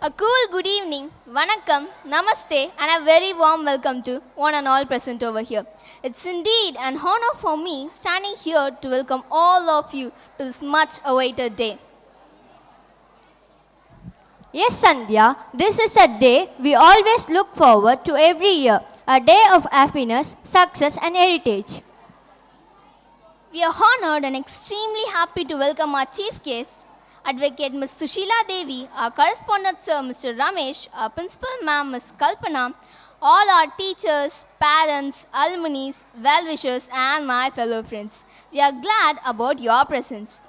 A cool good evening, vanakkam, namaste, and a very warm welcome to one and all present over here. It's indeed an honor for me standing here to welcome all of you to this much awaited day. Yes, Sandhya, this is a day we always look forward to every year, a day of happiness, success, and heritage. We are honored and extremely happy to welcome our chief guest, Advocate Ms. Sushila Devi, our correspondent Sir Mr. Ramesh, our principal ma'am Ms. Kalpana, all our teachers, parents, alumni, well-wishers, and my fellow friends. We are glad about your presence.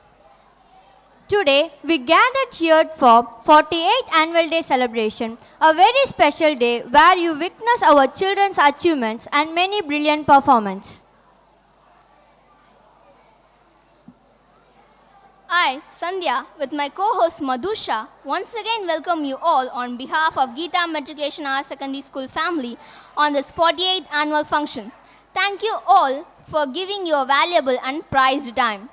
Today, we gathered here for 48th Annual Day celebration, a very special day where you witness our children's achievements and many brilliant performances. I, Sandhya, with my co-host Madhusha, once again welcome you all on behalf of Geetha Matriculation Annual Secondary School family on this 48th annual function. Thank you all for giving your valuable and prized time.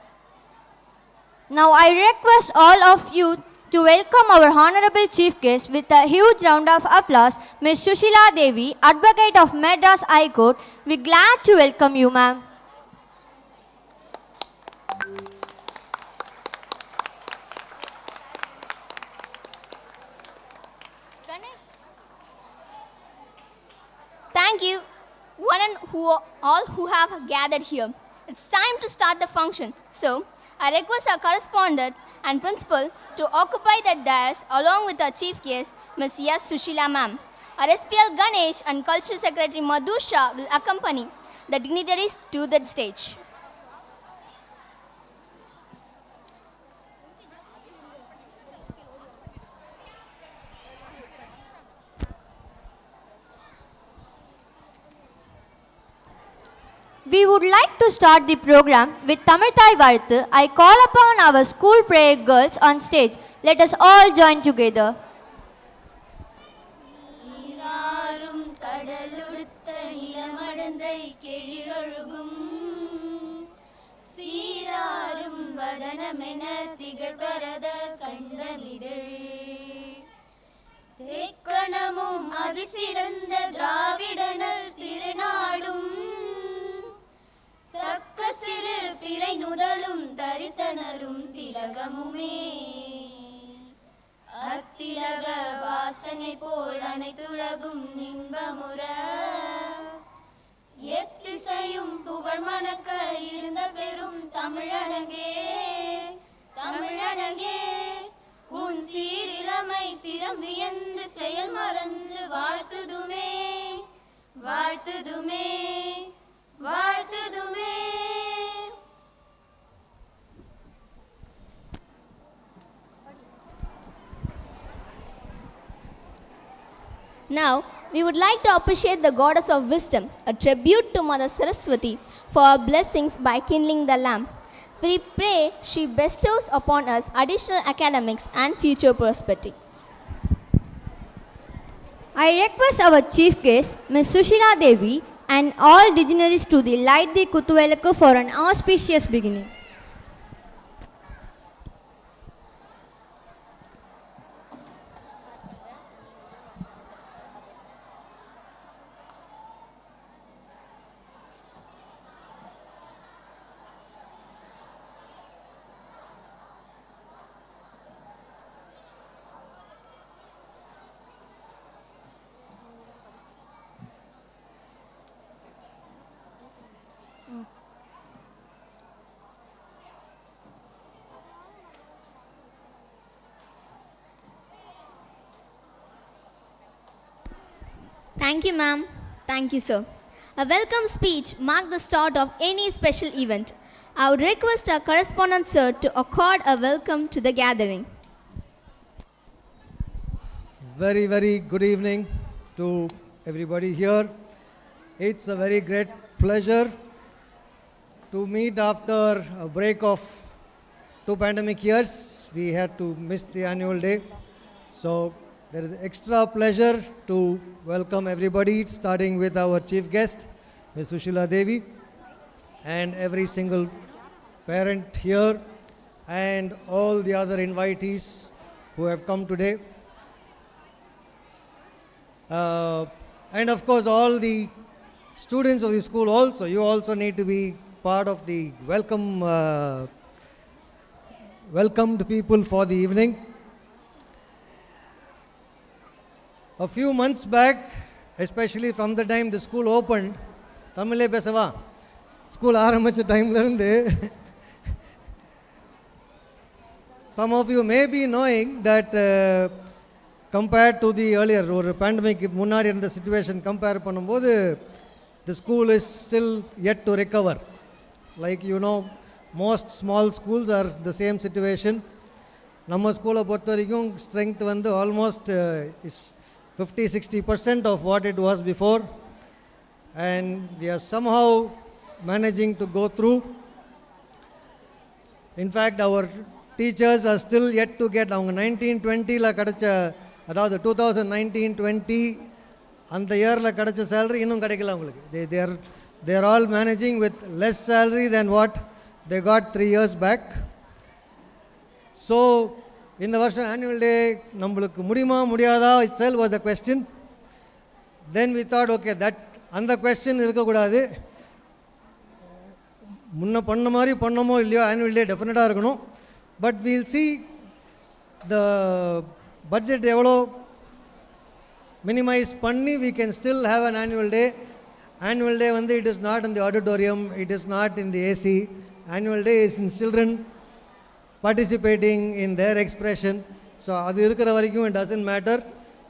Now I request all of you to welcome our honorable chief guest with a huge round of applause, Ms. Sushila Devi, Advocate of Madras High Court. We're glad to welcome you, ma'am. Thank you, one and all who have gathered here. It's time to start the function. So, I request our correspondent and principal to occupy the dais along with our chief guest, Ms. S. Sushila ma'am. Our SPL Ganesh and Cultural Secretary Madhusha will accompany the dignitaries to the stage. We would like to start the program with Tamil Thai Varthu. I call upon our school prayer girls on stage. Let us all join together. தக்க சிறு பிறை நுதலும் தரிசனரும் திலகமுமே அத்திலக வாசனை போல் அனைத்துலகும் இன்பமுற எத்திசையும் புகழ் மணக்க இருந்த பெரும் தமிழனகே தமிழனகே உன் சீரிழமை சிரம் வியந்து செயல் மறந்து வாழ்த்துதுமே வாழ்த்துதுமே வாழ்த்துதுமே. Now, we would like to appreciate the goddess of wisdom, a tribute to Mother Saraswati for her blessings by kindling the lamp. We pray she bestows upon us additional academics and future prosperity. I request our chief guest, Ms. Sushila Devi, and all dignitaries to light the Kutuvelakku for an auspicious beginning. Thank you, ma'am. Thank you, sir. A welcome speech marked the start of any special event. I would request our correspondent, sir, to accord a welcome to the gathering. Very, very good evening to everybody here. It's a very great pleasure to meet after a break of 2 pandemic years. We had to miss the annual day. So there is extra pleasure to welcome everybody, starting with our chief guest, Ms. Sushila Devi, and every single parent here, and all the other invitees who have come today. Uh, and of course, all the students of the school also, you also need to be part of the welcomed people for the evening. A few months back, especially from the time the school opened, தமிழே பேசவா school ஆரம்பித்த டைம்லேருந்து some of you may be knowing that compared to the earlier ஒரு pandemic முன்னாடி இருந்த situation compare பண்ணும்போது the school is still yet to recover. Like you know, most small schools are the same situation. நம்ம ஸ்கூலை பொறுத்த வரைக்கும் strength வந்து almost is 50-60% of what it was before, and we are somehow managing to go through. In fact, our teachers are still yet to get அவங்க 1920ல கிடைச்ச அதாவது 2019-20 அந்த இயரில் கிடைச்ச சேலரி இன்னும் கிடைக்கல அவங்களுக்கு. they are all managing with less salary than what they got 3 years back. So இந்த வருஷம் ஆனுவல் டே நம்மளுக்கு முடியுமா முடியாதா itself was the question. Then we thought, okay, that அந்த கொஸ்டின் இருக்கக்கூடாது, முன்ன பண்ண மாதிரி பண்ணமோ இல்லையோ ஆனுவல் டே டெஃபினட்டாக இருக்கணும். But we'll see the budget எவ்வளோ மினிமைஸ் பண்ணி we can still have an annual day. Annual day வந்து it is not in the auditorium, it is not in the AC. Annual day is in children participating in their expression. So அது இருக்கிற வரைக்கும் it doesn't matter.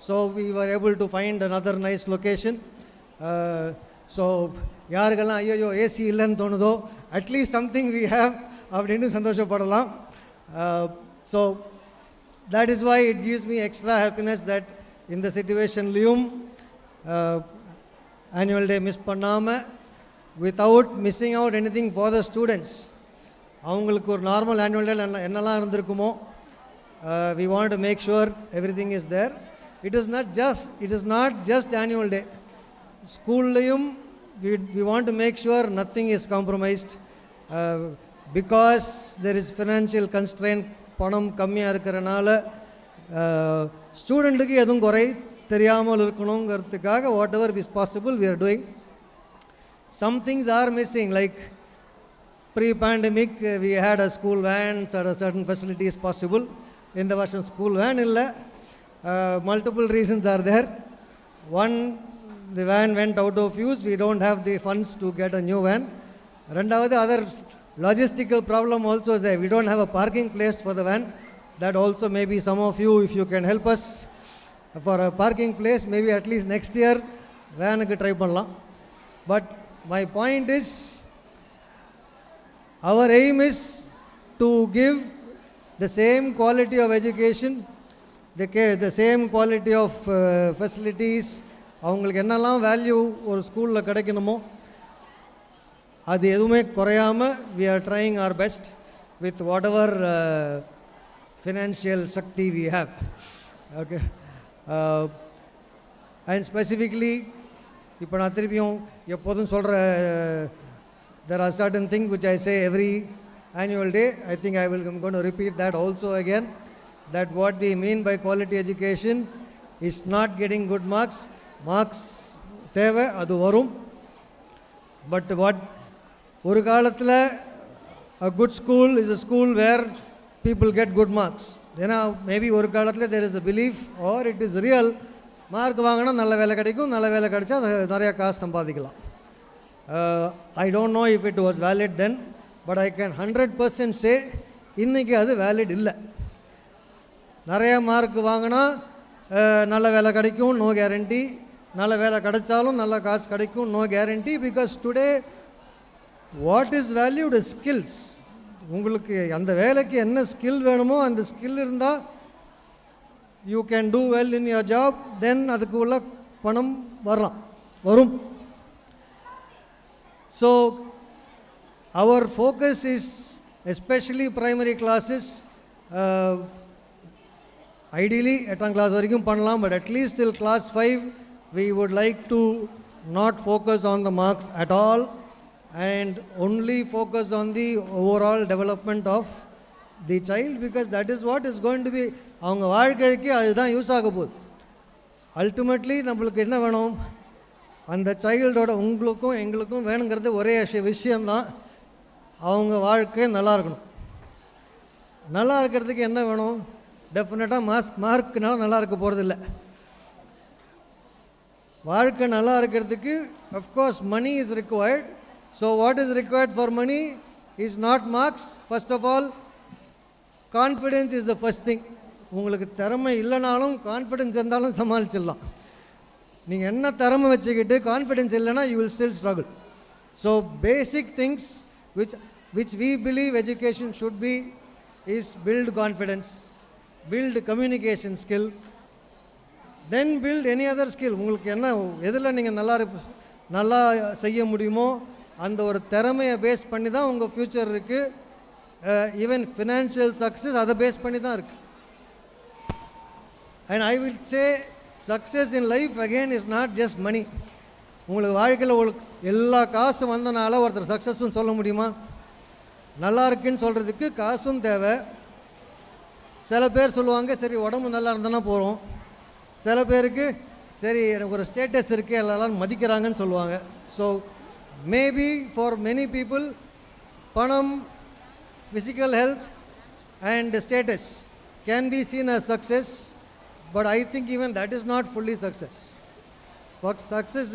So we were able to find another nice location. So யாருக்கெல்லாம் ஐயோ AC இல்லைன்னு தோணுதோ at least something we have அப்படின்னு சந்தோஷப்படலாம். So that is why it gives me extra happiness that இந்த சிச்சுவேஷன்லேயும் ஆனுவல் டே மிஸ் பண்ணாமல் without missing out anything for the students, அவங்களுக்கு ஒரு நார்மல் ஆனுவல் டே என்னெல்லாம் இருந்திருக்குமோ we want to make sure everything is there. It is not just annual day. ஸ்கூல்லையும் we want to make sure nothing is compromised because there is financial constraint. பணம் கம்மியாக இருக்கிறனால ஸ்டூடெண்ட்டுக்கு எதுவும் குறை தெரியாமல் இருக்கணுங்கிறதுக்காக what ever is possible we are doing. Some things are missing, like pre-pandemic we had a school van at a certain facility is possible. இந்த வருஷம் ஸ்கூல் வேன் இல்லை. Multiple reasons are there. One, the van went out of use, we don't have the funds to get a new van. Rendavathu, other logistical problem also is there, we don't have a parking place for the van. That also maybe some of you, if you can help us for a parking place, maybe at least next year van ku try pannalam. But my point is, our aim is to give the same quality of education, the same quality of facilities. அவங்களுக்கு என்னெல்லாம் value ஒரு ஸ்கூலில் கிடைக்கணுமோ அது எதுவுமே குறையாமல் we are trying our best with whatever financial Sakthi we have. Okay. And specifically இப்போ நான் திருப்பியும் எப்போதும் சொல்கிற there are certain things which I say every annual day. I think I'm going to repeat that also again, that what we mean by quality education is not getting good marks. Marks தேவை, அது வரும். But what ஒரு காலத்தில் a good school is a school where people get good marks. ஏன்னா maybe ஒரு காலத்தில் there is a belief or it is real, mark வாங்கினா நல்ல வேலை கிடைக்கும், நல்ல வேலை கிடைச்சா நிறையா காசு சம்பாதிக்கலாம். I don't know if it was valid then, but I can 100% say இன்றைக்கி அது வேலிட் இல்லை. நிறையா மார்க் வாங்கினா நல்ல வேலை கிடைக்கும், நோ கேரண்டி. நல்ல வேலை கிடைச்சாலும் நல்ல காசு கிடைக்கும், no guarantee. Because today what is valued skills. உங்களுக்கு அந்த வேலைக்கு என்ன ஸ்கில் வேணுமோ அந்த ஸ்கில் இருந்தால் you can do well in your job, then அதுக்கு உள்ள பணம் வரும். So our focus is especially primary classes. Ideally 8ஆம் கிளாஸ் வரைக்கும் பண்ணலாம், பட் அட்லீஸ்ட் till class 5 we would like to not focus on the marks at all and only focus on the overall development of the child, because that is what is going to be அவங்க வாழ்க்கைக்கு அதுதான் use ஆக போகுது. Ultimately நம்மளுக்கு என்ன வேணும், அந்த சைல்டோட உங்களுக்கும் எங்களுக்கும் வேணுங்கிறது ஒரே விஷயந்தான், அவங்க வாழ்க்கை நல்லா இருக்கணும். நல்லா இருக்கிறதுக்கு என்ன வேணும், டெஃபினட்டாக மார்க்குனால நல்லா இருக்க போகிறதில்ல. வாழ்க்கை நல்லா இருக்கிறதுக்கு of course money is required. So what is required for money is not marks. First of all confidence is the first thing. உங்களுக்கு திறமை இல்லைனாலும் கான்ஃபிடென்ஸ் இருந்தாலும் சமாளிச்சிடலாம். நீங்கள் என்ன திறமை வச்சுக்கிட்டு கான்ஃபிடென்ஸ் இல்லைன்னா you will still struggle. So basic things which we believe education should be is build confidence, build communication skill, then build any other skill. உங்களுக்கு என்ன எதில் நீங்கள் நல்லா செய்ய முடியுமோ அந்த ஒரு திறமையை பேஸ் பண்ணி தான் உங்கள் ஃப்யூச்சர் இருக்குது. ஈவன் ஃபினான்ஷியல் சக்ஸஸ் அதை பேஸ் பண்ணி தான் இருக்குது. And I will say success in life again is not just money. உங்களுக்கு வாழ்க்கையில் உங்களுக்கு எல்லா காசும் வந்தனால ஒருத்தர் சக்ஸஸ்ன்னு சொல்ல முடியுமா? நல்லா இருக்குன்னு சொல்கிறதுக்கு காசும் தேவை. சில பேர் சொல்லுவாங்க சரி உடம்பு நல்லா இருந்தனா போகிறோம். சில பேருக்கு சரி எனக்கு ஒரு ஸ்டேட்டஸ் இருக்குது எல்லாரும் மதிக்கிறாங்கன்னு சொல்லுவாங்க. So maybe for many people பணம், physical health and status can be seen as success, but I think even that is not fully success. For success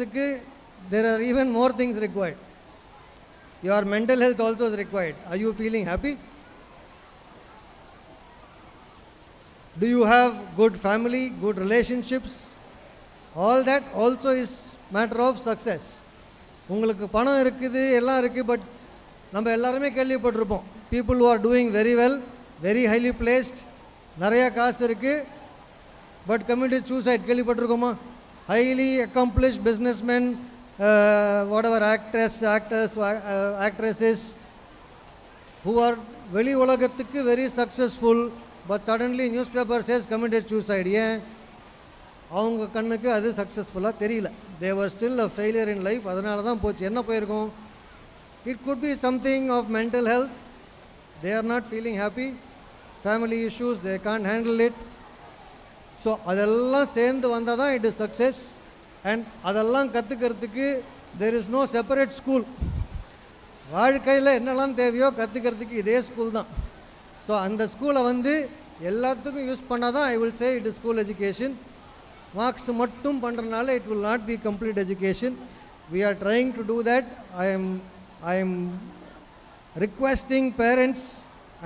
there are even more things required. Your mental health also is required. Are you feeling happy? Do you have good family, good relationships? All that also is matter of success. உங்களுக்கு பணம் இருக்குது எல்லாம் இருக்குது, but நம்ம எல்லாருமே கேள்விப்பட்டிருப்போம் people who are doing very well, very highly placed, நிறையா காசு இருக்குது, but committed suicide. கேள்விப்பட்டிருக்கோமா? highly accomplished businessmen, whatever actors, actresses who are வெளி உலகத்துக்கு very successful, but suddenly newspaper says committed suicide. ஏன்? அவங்க கண்ணுக்கு அது சக்ஸஸ்ஃபுல்லாக தெரியல. they were still a failure in life. அதனால தான் போச்சு. என்ன போயிருக்கும்? it could be something of mental health. they are not feeling happy, family issues, they can't handle it. So அதெல்லாம் சேர்ந்து வந்தால் தான் it is success. அண்ட் அதெல்லாம் கற்றுக்கிறதுக்கு there is no separate school. வாழ்க்கையில் என்னெல்லாம் தேவையோ கற்றுக்கிறதுக்கு இதே ஸ்கூல் தான். ஸோ அந்த ஸ்கூலை எல்லாத்துக்கும் யூஸ் பண்ணால் தான் I will say it is school education. Marks மட்டும் பண்ணுறதுனால it will not be complete education. we are trying to do that. I am requesting parents,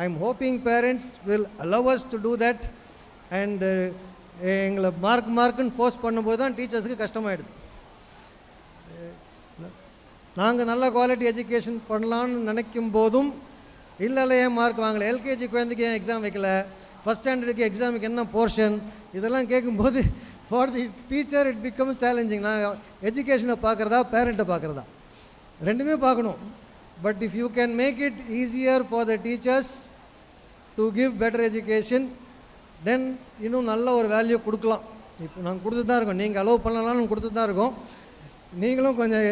I am hoping parents will allow us to do that. and எங்களை மார்க்குன்னு post பண்ணும்போது தான் டீச்சர்ஸுக்கு கஷ்டமாயிடுது. நாங்கள் நல்ல quality education பண்ணலான்னு நினைக்கும் போதும் இல்லை ஏன் மார்க் வாங்கலை, எல்கேஜி குழந்தைக்கு ஏன் எக்ஸாம் வைக்கல, ஃபஸ்ட் ஸ்டாண்டர்டுக்கு எக்ஸாமுக்கு என்ன போர்ஷன், இதெல்லாம் கேட்கும்போது for the teacher it becomes challenging. நான் எஜுகேஷனை பார்க்குறதா பேரண்ட்டை பார்க்குறதா ரெண்டுமே பார்க்கணும். But if you can make it easier for the teachers to give better education, then இன்னும் நல்ல ஒரு வேல்யூ கொடுக்கலாம். இப்போ நாங்கள் கொடுத்து தான் இருக்கோம், நீங்கள் அலோவ் பண்ணலாம்னு கொடுத்து தான் இருக்கோம். நீங்களும் கொஞ்சம்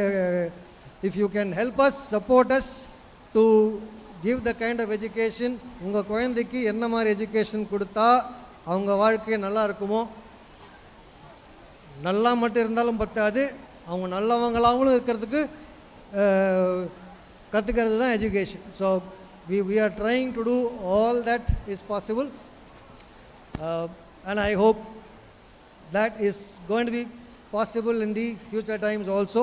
if you can help us, support us to give the kind of education. உங்கள் குழந்தைக்கு என்ன மாதிரி எஜுகேஷன் கொடுத்தா அவங்க வாழ்க்கை நல்லா இருக்குமோ. நல்லா மட்டும் இருந்தாலும் பத்தாது, அவங்க நல்லவங்களாகவும் இருக்கிறதுக்கு கற்றுக்கிறது தான் education. So we are trying to do all that is possible, and I hope that is going to be possible in the future times also.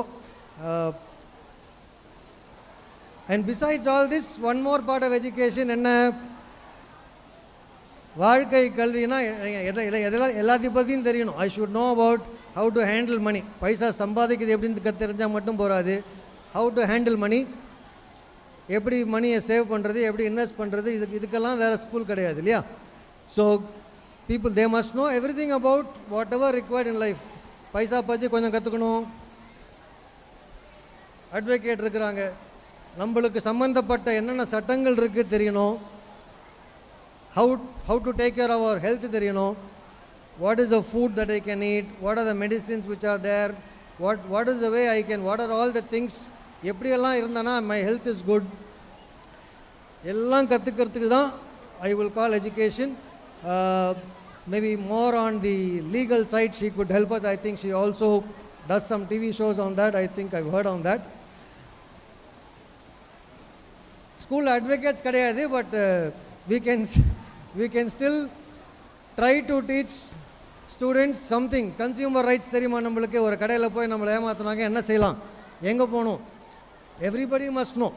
And besides all this, one more part of education என்ன, வாழ்க்கை கல்வினா எல்லாத்தையும் பற்றியும் தெரியணும். I should know about how to handle money. பைசா சம்பாதிக்கிறது எப்படின்னு தெரிஞ்சால் மட்டும் போகாது. ஹவு டு ஹேண்டில் மணி, எப்படி மணியை சேவ் பண்ணுறது, எப்படி இன்வெஸ்ட் பண்ணுறது, இதுக்கெல்லாம் வேறு ஸ்கூல் கிடையாது இல்லையா? So people they must know everything about whatever required in life. பைசா பற்றி கொஞ்சம் கற்றுக்கணும். அட்வொகேட் இருக்கிறாங்க, நம்மளுக்கு சம்மந்தப்பட்ட என்னென்ன சட்டங்கள் இருக்குது தெரியணும். how to take care of our health தெரியணும். what is the food that I can eat, what are the medicines which are there, what is the way I can, what are all the things, எப்படியெல்லாம் இருந்தானா my health is good, எல்லாம் கற்றுக்கிறதுக்கு தான் I will call education. maybe more on the legal side, she could help us. I think she also does some TV shows on that. I think I've heard on that. School advocates kadayadu, but we can still try to teach students something. Consumer rights theriyuma nambalukku oru kadaiyila poi nammala ஏமாத்துனாங்க என்ன செய்யலாம், எங்க போணும், everybody must know.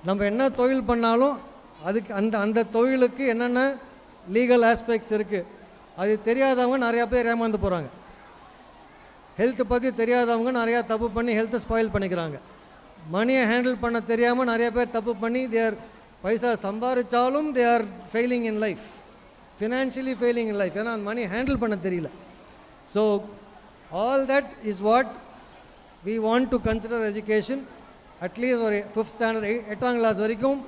நம்ம என்ன தொழில் பண்ணாலும் அதுக்கு அந்த தொழிலுக்கு என்னென்ன லீகல் ஆஸ்பெக்ட்ஸ் இருக்குது, அது தெரியாதவங்க நிறையா பேர் ஏமாந்து போகிறாங்க. ஹெல்த்தை பற்றி தெரியாதவங்க நிறையா தப்பு பண்ணி ஹெல்த்தை ஸ்பாயில் பண்ணிக்கிறாங்க. மணியை ஹேண்டில் பண்ண தெரியாமல் நிறைய பேர் தப்பு பண்ணி பைசா சம்பாதிச்சாலும் they are failing in life, financially failing in life. ஏன்னா அந்த மணி ஹேண்டில் பண்ண தெரியல. So all that is what we want to consider education. At least ஒரு 5th ஸ்டாண்டர்ட் 8ஆம் கிளாஸ் வரைக்கும்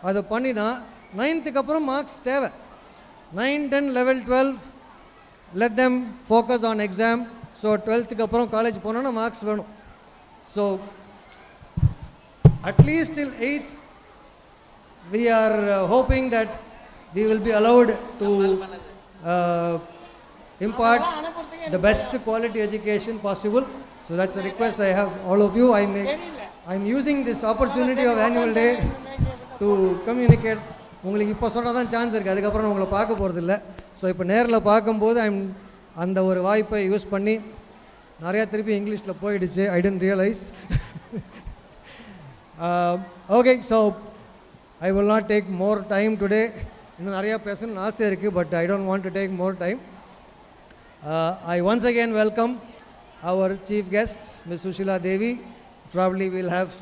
அதை பண்ணினா 9th அப்புறம் மார்க்ஸ் தேவை. 9, 10, 11, 12 let them focus on exam. So 12th அப்புறம் காலேஜ் போனோன்னா மார்க்ஸ் வேணும். So at least till 8th we are hoping that we will be allowed to impart the best quality education possible. So that's the request I have all of you. I'm using this opportunity of annual day to communicate. உங்களுக்கு இப்போ சொன்னால் தான் chance இருக்குது, அதுக்கப்புறம் நான் உங்களை பார்க்க போகிறதில்ல. ஸோ இப்போ நேரில் பார்க்கும்போது அந்த ஒரு வாய்ப்பை யூஸ் பண்ணி நிறையா திருப்பி இங்கிலீஷில் போயிடுச்சு. I tend realise. Okay, so I will not take more time today. இன்னும் நிறையா பேசணும்னு ஆசை இருக்குது, but I don't want to take more time. I once again welcome our chief guest, Ms. Sushila Devi. Probably we'll have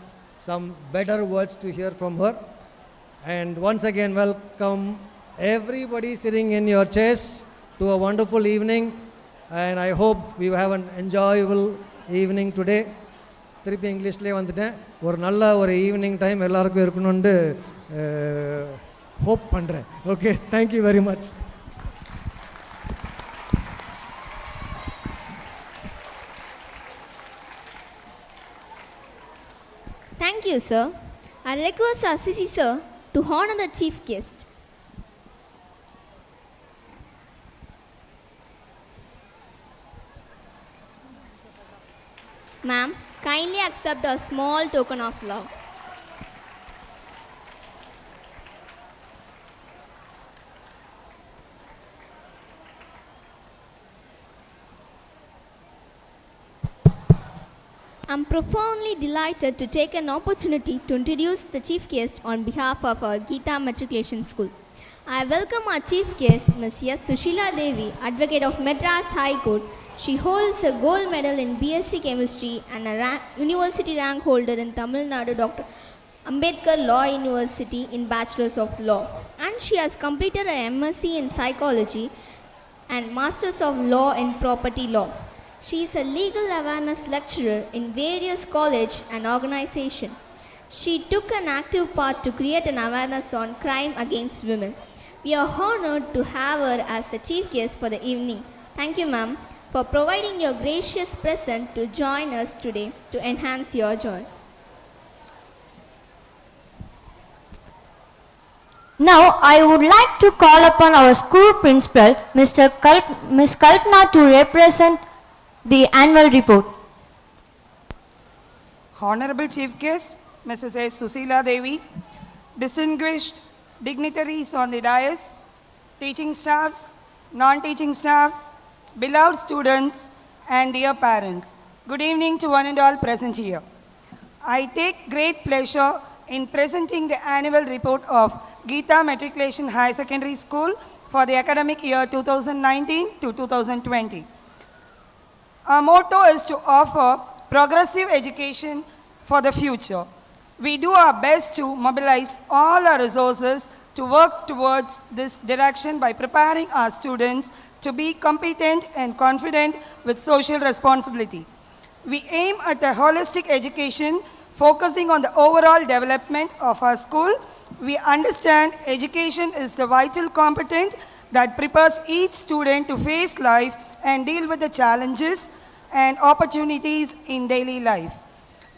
some better words to hear from her. And once again welcome everybody sitting in your chairs to a wonderful evening. And I hope we have an enjoyable evening today. திருப்பி இங்கிலீஷ்லேயே வந்துட்டேன். ஒரு நல்ல ஒரு evening time எல்லாருக்கும் இருக்கணும்னு hope பண்ணுறேன். Okay, thank you very much. Thank you, sir. I request our CC sir to honor the chief guest. Ma'am, kindly accept a small token of love. I'm profoundly delighted to take an opportunity to introduce the chief guest on behalf of our Geetha Matriculation School. I welcome our chief guest, Ms. S. Sushila Devi, Advocate of Madras High Court. She holds a gold medal in BSc Chemistry and a university rank holder in Tamil Nadu Dr. Ambedkar Law University in Bachelor's of Law. And she has completed her MSc in Psychology and Masters of Law in Property Law. She is a legal awareness lecturer in various colleges and organizations. She took an active part to create an awareness on crime against women. We are honored to have her as the chief guest for the evening. Thank you, ma'am, for providing your gracious presence to join us today to enhance your joy. Now, I would like to call upon our school principal, Ms. Kalpana, to represent the annual report. Honorable Chief Guest, Mrs. S. Sushila Devi, distinguished dignitaries on the dais, teaching staffs, non-teaching staffs, beloved students, and dear parents. Good evening to one and all present here. I take great pleasure in presenting the annual report of Geetha Matriculation High Secondary School for the academic year 2019 to 2020. Our motto is to offer progressive education for the future. We do our best to mobilize all our resources to work towards this direction by preparing our students to be competent and confident with social responsibility. We aim at a holistic education focusing on the overall development of our school. We understand education is the vital component that prepares each student to face life and deal with the challenges and opportunities in daily life.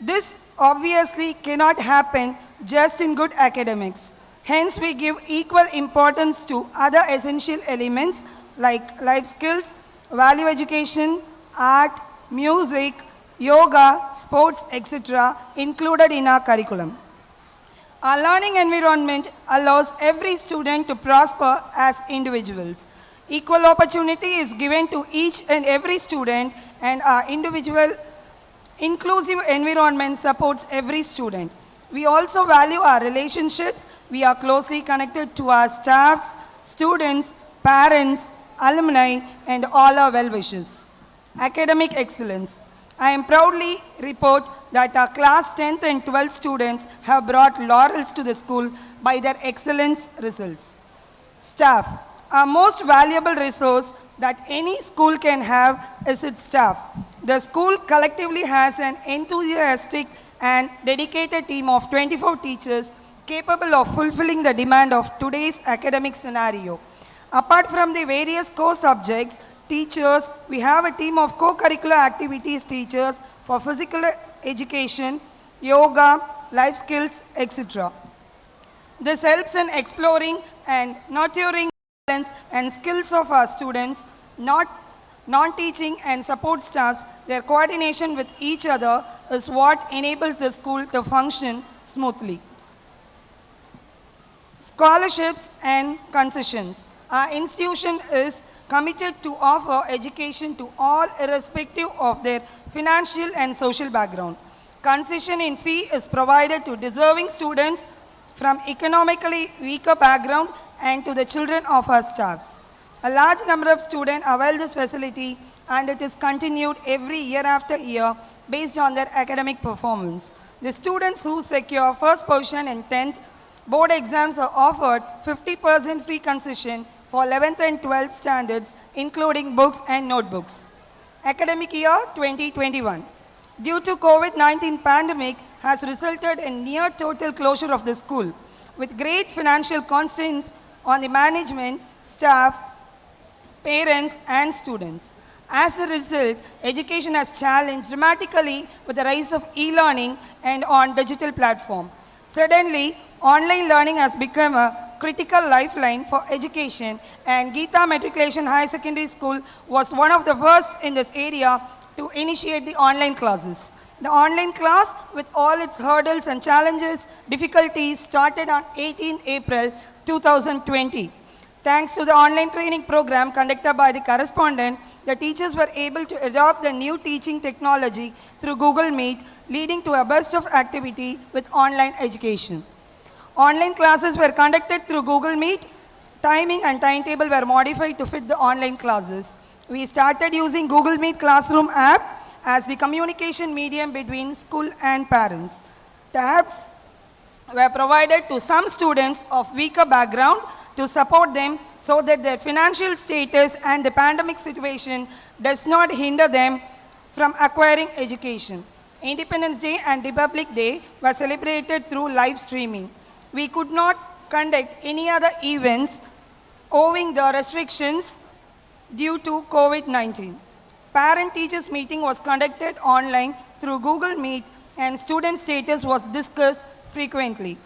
This obviously cannot happen just in good academics. Hence, we give equal importance to other essential elements like life skills, value education, art, music, yoga, sports, etc. included in our curriculum. Our learning environment allows every student to prosper as individuals. Equal opportunity is given to each and every student, and our individual inclusive environment supports every student. We also value our relationships. We are closely connected to our staffs, students, parents, alumni, and all our well-wishers. Academic excellence. I am proudly report that our class 10th and 12th students have brought laurels to the school by their excellence results. Staff. Our most valuable resource that any school can have is its staff. The school collectively has an enthusiastic and dedicated team of 24 teachers capable of fulfilling the demand of today's academic scenario. Apart from the various core subjects, teachers, we have a team of co-curricular activities teachers for physical education, yoga, life skills, etc. This helps in exploring and nurturing talents and skills of our students, non-teaching and support staffs. Their coordination with each other is what enables the school to function smoothly. Scholarships and concessions. Our institution is committed to offer education to all irrespective of their financial and social background. Concession in fee is provided to deserving students from economically weaker background and to the children of our staffs. A large number of students avail this facility, and it is continued every year after year based on their academic performance. The students who secure first position in 10th board exams are offered 50% free concession for 11th and 12th standards, including books and notebooks. Academic year 2021. Due to COVID-19 pandemic has resulted in near total closure of the school, with great financial constraints on the management, staff, parents, and students. As a result, education has challenged dramatically with the rise of e-learning and on digital platform. Suddenly, online learning has become a critical lifeline for education, and Geetha Matriculation High Secondary School was one of the first in this area to initiate the online classes. The online class, with all its hurdles and challenges, difficulties, started on 18 April 2020. Thanks to the online training program conducted by the correspondent, the teachers were able to adopt the new teaching technology through Google Meet, leading to a burst of activity with online education. Online classes were conducted through Google Meet. Timing and timetable were modified to fit the online classes. We started using Google Meet Classroom app as the communication medium between school and parents. Tabs were provided to some students of weaker background to support them so that their financial status and the pandemic situation does not hinder them from acquiring education. Independence Day and Republic Day were celebrated through live streaming. We could not conduct any other events owing the restrictions due to COVID-19. Parent-teachers meeting was conducted online through Google Meet, and student status was discussed frequently.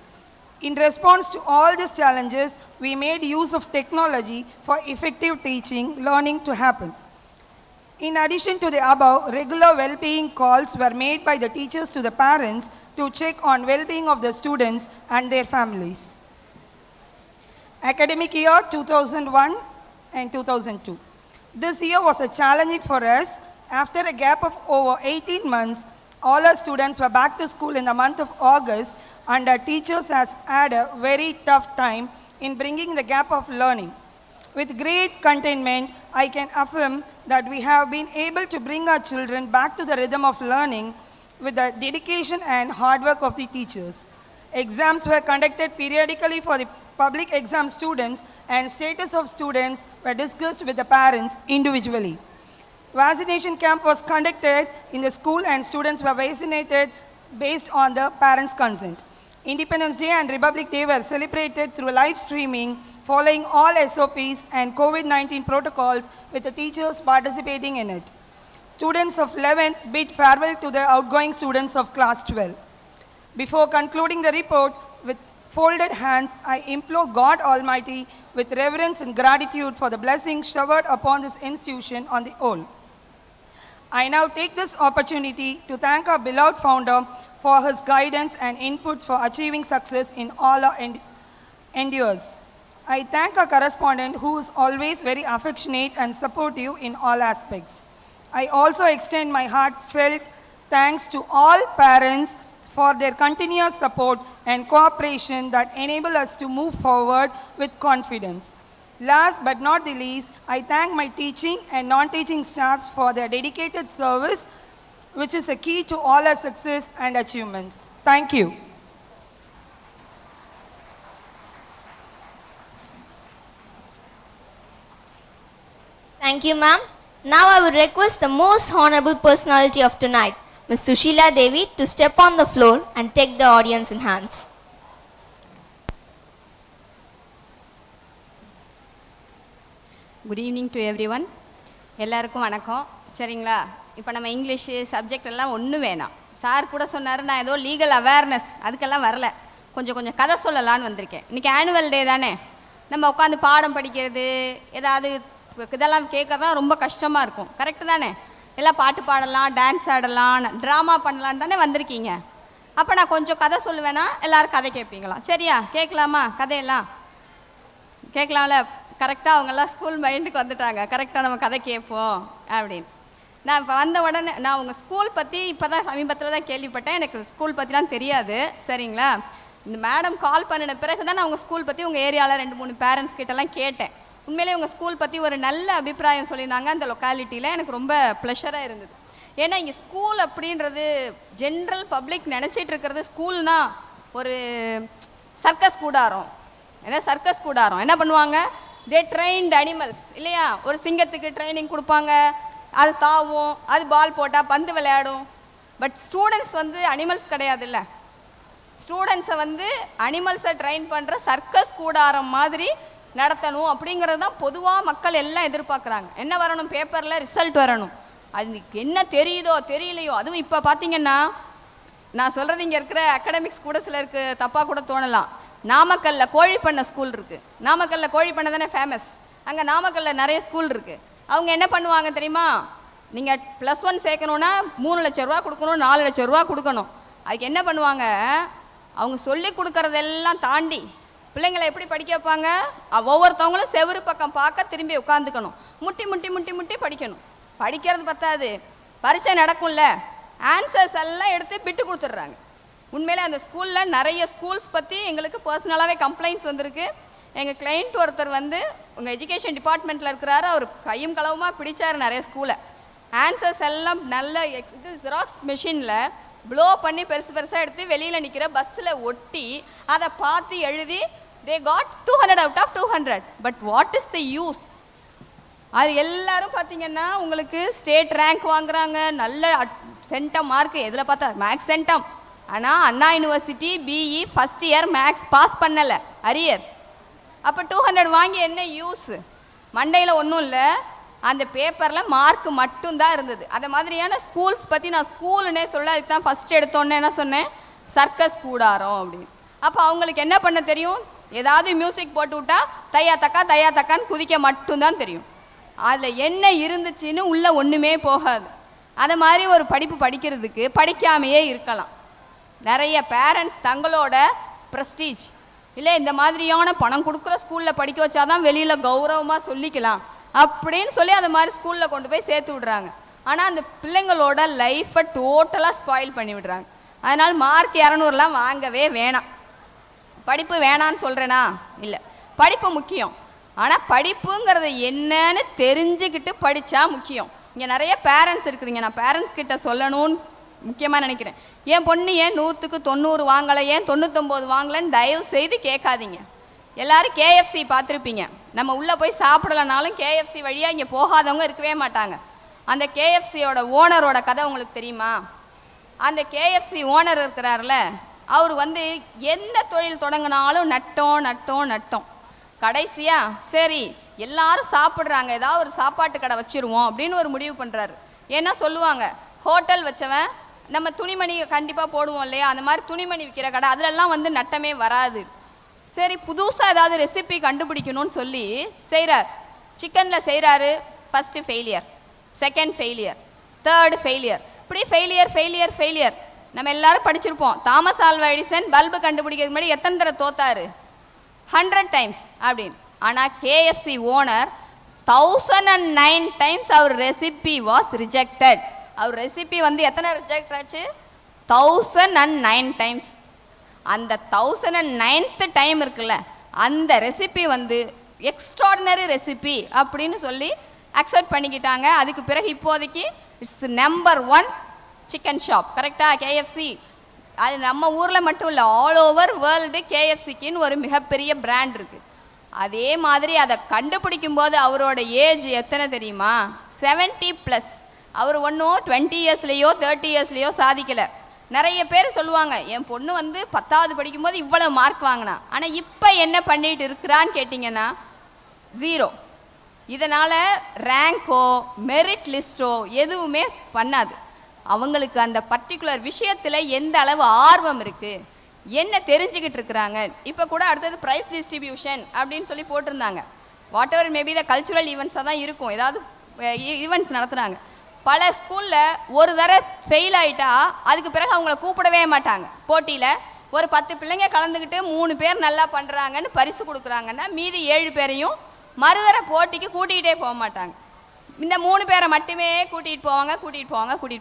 In response to all these challenges, we made use of technology for effective teaching, learning to happen. In addition to the above, regular well-being calls were made by the teachers to the parents to check on well-being of the students and their families. Academic year 2001 and 2002. This year was a challenging for us. After a gap of over 18 months, all our students were back to school in the month of August, and our teachers has had a very tough time in bringing the gap of learning. With great contentment, I can affirm that we have been able to bring our children back to the rhythm of learning with the dedication and hard work of the teachers. Exams were conducted periodically for the public exam students, and status of students were discussed with the parents individually. Vaccination camp was conducted in the school, and students were vaccinated based on the parents' consent. Independence Day and Republic Day were celebrated through live streaming, following all SOPs and COVID-19 protocols, with the teachers participating in it. Students of 11th bid farewell to the outgoing students of class 12. Before concluding the report with folded hands, I implore God Almighty with reverence and gratitude for the blessings showered upon this institution on the whole. I now take this opportunity to thank our beloved founder for his guidance and inputs for achieving success in all our endeavors. I thank our correspondent who is always very affectionate and supportive in all aspects. I also extend my heartfelt thanks to all parents for their continuous support and cooperation that enable us to move forward with confidence. Last but not the least, I thank my teaching and non-teaching staffs for their dedicated service, which is a key to all our success and achievements. Thank you. Thank you, ma'am. Now I would request the most honorable personality of tonight, Ms. Sushila Devi, to step on the floor and take the audience in hands. Good evening to every one. எல்லாருக்கும் வணக்கம். சரிங்களா? இப்போ நம்ம English subject எல்லாம் ஒன்றும் வேணாம். Sir கூட சொன்னார், நான் ஏதோ லீகல் அவேர்னஸ் அதுக்கெல்லாம் வரல, கொஞ்சம் கதை சொல்லலான்னு வந்திருக்கேன். இன்றைக்கி ஆனுவல் டே தானே, நம்ம உட்காந்து பாடம் படிக்கிறது ஏதாவது இதெல்லாம் கேட்க தான் ரொம்ப கஷ்டமாக இருக்கும். கரெக்டு தானே? எல்லாம் பாட்டு பாடலாம், டான்ஸ் ஆடலாம், ட்ராமா பண்ணலான்னு தானே வந்திருக்கீங்க. அப்போ நான் கொஞ்சம் கதை சொல்லுவேன்னா எல்லோரும் கதை கேட்பீங்களா? சரியா? கேட்கலாமா? கதையெல்லாம் கேட்கலாம்ல? கரெக்டாக அவங்கெல்லாம் ஸ்கூல் மைண்டுக்கு வந்துட்டாங்க. கரெக்டாக நம்ம கதை கேட்போம் அப்படின்னு. நான் இப்போ வந்த உடனே நான் உங்கள் ஸ்கூல் பற்றி இப்போ தான் சமீபத்தில் தான் கேள்விப்பட்டேன். எனக்கு ஸ்கூல் பற்றிலாம் தெரியாது. சரிங்களா? இந்த மேடம் கால் பண்ணின பிறகு தான் நான் உங்கள் ஸ்கூல் பற்றி உங்கள் ஏரியாவில் 2-3 பேரண்ட்ஸ் கிட்டலாம் கேட்டேன். உண்மையிலே உங்கள் ஸ்கூல் பற்றி ஒரு நல்ல அபிப்பிராயம் சொல்லியிருந்தாங்க. அந்த லொக்காலிட்டியில் எனக்கு ரொம்ப ப்ளஷராக இருந்தது. ஏன்னா இங்கே ஸ்கூல் அப்படின்றது ஜென்ரல் பப்ளிக் நினச்சிட்டு இருக்கிறது ஸ்கூல்னா ஒரு சர்க்கஸ் கூடாரம். ஏன்னா சர்க்கஸ் கூடாரம் என்ன பண்ணுவாங்க, தே ட்ரெயின்ட் அனிமல்ஸ் இல்லையா? ஒரு சிங்கத்துக்கு ட்ரைனிங் கொடுப்பாங்க, அது தாவும், அது பால் போட்டால் பந்து விளையாடும். பட் ஸ்டூடெண்ட்ஸ் வந்து அனிமல்ஸ் கிடையாது. இல்லை, ஸ்டூடெண்ட்ஸை வந்து அனிமல்ஸை ட்ரெயின் பண்ணுற சர்க்கஸ் கூடாரம் மாதிரி நடத்தணும் அப்படிங்கிறது தான் பொதுவாக மக்கள் எல்லாம் எதிர்பார்க்குறாங்க. என்ன வரணும்? பேப்பரில் ரிசல்ட் வரணும். அதுக்கு என்ன தெரியுதோ தெரியலையோ. அதுவும் இப்போ பார்த்தீங்கன்னா, நான் சொல்கிறது இங்கே இருக்கிற அகாடமிக்ஸ் கூட சிலருக்கு தப்பாக கூட தோணலாம். நாமக்கல்லில் கோழிப்பண்ணை ஸ்கூல் இருக்குது. நாமக்கல்லில் கோழிப்பண்ணை தானே ஃபேமஸ். அங்கே நாமக்கல்லில் நிறைய ஸ்கூல் இருக்குது. அவங்க என்ன பண்ணுவாங்க தெரியுமா? நீங்கள் +1 சேர்க்கணுன்னா 3 லட்ச ரூபா கொடுக்கணும், 4 லட்ச ரூபா கொடுக்கணும். அதுக்கு என்ன பண்ணுவாங்க, அவங்க சொல்லி கொடுக்குறதெல்லாம் தாண்டி பிள்ளைங்களை எப்படி படிக்க வைப்பாங்க? ஒவ்வொருத்தவங்களும் செவரு பக்கம் பார்க்க திரும்பி உட்காந்துக்கணும், முட்டி முட்டி முட்டி முட்டி படிக்கணும். படிக்கிறது பத்தாது, பரீட்சை நடக்கும்ல, ஆன்சர்ஸ் எல்லாம் எடுத்து பிட்டு கொடுத்துட்றாங்க. உண்மையிலே அந்த ஸ்கூலில் நிறைய ஸ்கூல்ஸ் பற்றி எங்களுக்கு பர்சனலாகவே கம்ப்ளைண்ட்ஸ் வந்திருக்கு. எங்கள் கிளைண்ட் ஒருத்தர் வந்து உங்கள் எஜுகேஷன் டிபார்ட்மெண்ட்டில் இருக்கிறாரு. அவர் கையும் களவுமாக பிடிச்சார் நிறைய ஸ்கூலை. ஆன்சர்ஸ் எல்லாம் நல்ல இது ஜெராக்ஸ் மிஷினில் ப்ளோ பண்ணி பெருசு பெருசாக எடுத்து வெளியில் நிற்கிற பஸ்ஸில் ஒட்டி அதை பார்த்து எழுதி they got 200 out of 200. But what is the use? அது எல்லாரும் பார்த்தீங்கன்னா உங்களுக்கு ஸ்டேட் ரேங்க் வாங்குறாங்க, நல்ல சென்டம் மார்க்கு. எதில் பார்த்தா மேக்ஸ் சென்டம். ஆனால் Anna university BE first year maths pass பண்ணலை, அரியர். அப்போ 200 வாங்கி என்ன யூஸ்? மண்டையில் ஒன்றும் இல்லை, அந்த பேப்பரில் மார்க் மட்டும்தான் இருந்தது. அந்த மாதிரியான ஸ்கூல்ஸ் பற்றி நான் ஸ்கூலுன்னே சொல்ல, அதுக்கு தான் ஃபஸ்ட் எடுத்தோன்னே என்ன சொன்னேன், சர்க்கஸ் கூடாரம் அப்படின்னு. அப்போ அவங்களுக்கு என்ன பண்ண தெரியும்? ஏதாவது மியூசிக் போட்டு விட்டா தையா தக்கான்னு குதிக்க மட்டும்தான் தெரியும். அதில் என்ன இருந்துச்சுன்னு உள்ளே ஒன்றுமே போகாது. அதை மாதிரி ஒரு படிப்பு படிக்கிறதுக்கு படிக்காமையே இருக்கலாம். நிறைய பேரண்ட்ஸ் தங்களோட ப்ரெஸ்டீஜ் இல்லை இந்த மாதிரியான பணம் கொடுக்குற ஸ்கூலில் படிக்க வச்சாதான் வெளியில் கௌரவமாக சொல்லிக்கலாம் அப்படின்னு சொல்லி அதை மாதிரி ஸ்கூலில் கொண்டு போய் சேர்த்து விடுறாங்க. ஆனால் அந்த பிள்ளைங்களோட லைஃப்பை டோட்டலாக ஸ்பாயில் பண்ணி விடுறாங்க. அதனால் மார்க் 200லாம் வாங்கவே வேணாம். படிப்பு வேணான்னு சொல்கிறேனா? இல்லை, படிப்பு முக்கியம். ஆனால் படிப்புங்கிறது என்னன்னு தெரிஞ்சுக்கிட்டு படித்தா முக்கியம். இங்கே நிறைய பேரண்ட்ஸ் இருக்குதுங்க. நான் பேரண்ட்ஸ் கிட்ட சொல்லணும்னு முக்கியமாக நினைக்கிறேன். என் பொண்ணு ஏன் 100க்கு 90 வாங்கலை, ஏன் 99 வாங்கலைன்னு தயவு செய்து கேட்காதீங்க. எல்லோரும் கேஎஃப்சி பார்த்துருப்பீங்க. நம்ம உள்ளே போய் சாப்பிடலனாலும் கேஎஃப்சி வழியாக இங்கே போகாதவங்க இருக்கவே மாட்டாங்க. அந்த கேஎஃப்சியோட ஓனரோட கதை உங்களுக்கு தெரியுமா? அந்த கேஎஃப்சி ஓனர் இருக்கிறார்ல, அவர் வந்து எந்த தொழில் தொடங்கினாலும் நட்டோம். கடைசியாக சரி எல்லாரும் சாப்பிட்றாங்க, ஏதாவது ஒரு சாப்பாட்டு கடை வச்சுருவோம் அப்படின்னு ஒரு முடிவு பண்ணுறாரு. ஏன்னா சொல்லுவாங்க, ஹோட்டல் வச்சவன் நம்ம துணிமணி கண்டிப்பாக போடுவோம் இல்லையா, அந்த மாதிரி துணிமணி விற்கிற கடை அதிலெல்லாம் வந்து நட்டமே வராது. சரி புதுசாக ஏதாவது ரெசிபி கண்டுபிடிக்கணும்னு சொல்லி செய்கிறார். சிக்கனில் செய்கிறாரு, first failure, second failure, third failure, இப்படி ஃபெயிலியர் ஃபெயிலியர் ஃபெயிலியர். நம்ம எல்லாரும் படிச்சிருப்போம், தாமஸ் ஆல்வா எடிசன் பல்பு கண்டுபிடிக்கிறது முன்னாடி எத்தனை தடவை தோத்தாரு? 100 டைம்ஸ் அப்படின்னு. ஆனால் KFC ஓனர் 1009 டைம்ஸ் அவர் ரெசிபி வாஸ் ரிஜெக்டட். அவர் ரெசிபி வந்து எத்தனை ரிஜெக்ட் ஆச்சு? 1009 டைம்ஸ். அந்த 1009th டைம் இருக்குல்ல, அந்த ரெசிபி வந்து எக்ஸ்ட்ராடினரி ரெசிபி அப்படின்னு சொல்லி அக்செப்ட் பண்ணிக்கிட்டாங்க. அதுக்கு பிறகு இப்போதைக்கு இட்ஸ் நம்பர் 1 சிக்கன் ஷாப். கரெக்டாக KFC அது நம்ம ஊரில் மட்டும் இல்லை, ஆல் ஓவர் வேர்ல்டு KFCக்குன்னு ஒரு மிகப்பெரிய பிராண்ட் இருக்குது. அதே மாதிரி அதை கண்டுபிடிக்கும் போது அவரோட ஏஜ் எத்தனை தெரியுமா? 70+. அவர் ஒன்றும் 20 இயர்ஸ்லேயோ 30 இயர்ஸ்லேயோ சாதிக்கலை. நிறைய பேர் சொல்லுவாங்க, என் பொண்ணு வந்து 10வது படிக்கும்போது இவ்வளோ மார்க் வாங்கினா, ஆனால் இப்போ என்ன பண்ணிட்டு இருக்கிறான்னு கேட்டிங்கன்னா 0. இதனால் ரேங்கோ மெரிட் லிஸ்ட்டோ எதுவுமே பண்ணாது. அவங்களுக்கு அந்த பர்டிகுலர் விஷயத்தில் எந்த அளவு ஆர்வம் இருக்குது, என்ன தெரிஞ்சுக்கிட்டு இருக்கிறாங்க. இப்போ கூட அடுத்தது ப்ரைஸ் டிஸ்ட்ரிபியூஷன் அப்படின்னு சொல்லி போட்டிருந்தாங்க. Whatever maybe the cultural ஈவெண்ட்ஸாக தான் இருக்கும், ஏதாவது ஈவெண்ட்ஸ் நடத்துகிறாங்க. பல ஸ்கூலில் ஒரு தடவை ஃபெயில் ஆகிட்டா அதுக்கு பிறகு அவங்கள கூப்பிடவே மாட்டாங்க. போட்டியில் ஒரு 10 பிள்ளைங்க கலந்துக்கிட்டு 3 பேர் நல்லா பண்ணுறாங்கன்னு பரிசு கொடுக்குறாங்கன்னா மீதி 7 பேரையும் மறுதர போட்டிக்கு கூட்டிகிட்டே போக மாட்டாங்க. இந்த 3 பேரை மட்டுமே கூட்டிகிட்டு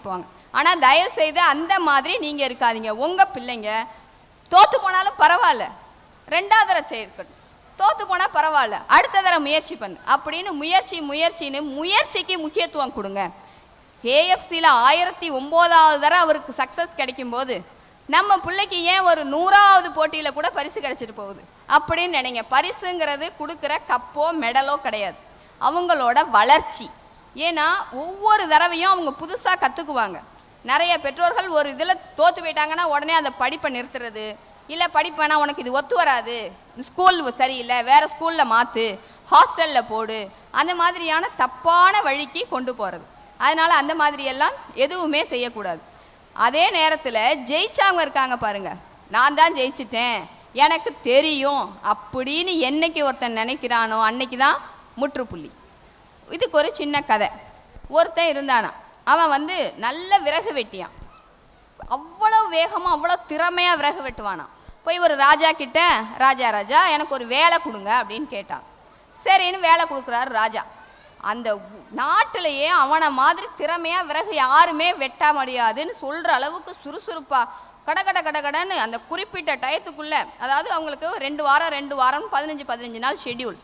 போவாங்க. ஆனால் தயவுசெய்து அந்த மாதிரி நீங்கள் இருக்காதீங்க. உங்கள் பிள்ளைங்க தோற்று போனாலும் பரவாயில்ல, 2வது தடவை செய்யணும், தோற்று போனால் பரவாயில்ல, அடுத்த தடவை முயற்சி பண்ணு அப்படின்னு முயற்சிக்கு முக்கியத்துவம் கொடுங்க. KFCயில் 1009வது தடவை அவருக்கு சக்ஸஸ் கிடைக்கும்போது நம்ம பிள்ளைக்கு ஏன் ஒரு 100வது போட்டியில் கூட பரிசு கிடைச்சிட்டு போகுது அப்படின்னு நினைங்க. பரிசுங்கிறது கொடுக்குற கப்போ மெடலோ கிடையாது, அவங்களோட வளர்ச்சி. ஏன்னா ஒவ்வொரு தடவையும் அவங்க புதுசாக கற்றுக்குவாங்க. நிறைய பெற்றோர்கள் ஒரு இதில் தோற்று போயிட்டாங்கன்னா உடனே அதை படிப்பை நிறுத்துறது, இல்லை படிப்பேனா உனக்கு இது ஒத்து வராது, ஸ்கூல் சரியில்லை, வேறு ஸ்கூலில் மாற்று, ஹாஸ்டலில் போடு, அந்த மாதிரியான தப்பான வழிக்கு கொண்டு போகிறது. அதனால் அந்த மாதிரியெல்லாம் எதுவுமே செய்யக்கூடாது. அதே நேரத்தில் ஜெயிச்சவங்க இருக்காங்க பாருங்க, நான் தான் ஜெயிச்சிட்டேன் எனக்கு தெரியும் அப்படின்னு என்னைக்கு ஒருத்தன் நினைக்கிறானோ அன்னைக்கு தான் முற்றுப்புள்ளி. இதுக்கு ஒரு சின்ன கதை. ஒருத்தன் இருந்தானா, அவன் வந்து நல்ல விறகு வெட்டியான். அவ்வளோ வேகமாக அவ்வளோ திறமையாக விறகு வெட்டுவானான். போய் ஒரு ராஜா கிட்ட, ராஜா எனக்கு ஒரு வேலை கொடுங்க அப்படின்னு கேட்டான். சரின்னு வேலை கொடுக்குறாரு ராஜா. அந்த நாட்டிலேயே அவனை மாதிரி திறமையாக விறகு யாருமே வெட்ட முடியாதுன்னு சொல்கிற அளவுக்கு சுறுசுறுப்பாக கடன்னு அந்த குறிப்பிட்ட டயத்துக்குள்ளே, அதாவது அவங்களுக்கு 2 வாரம் 15 நாள் ஷெட்யூல்.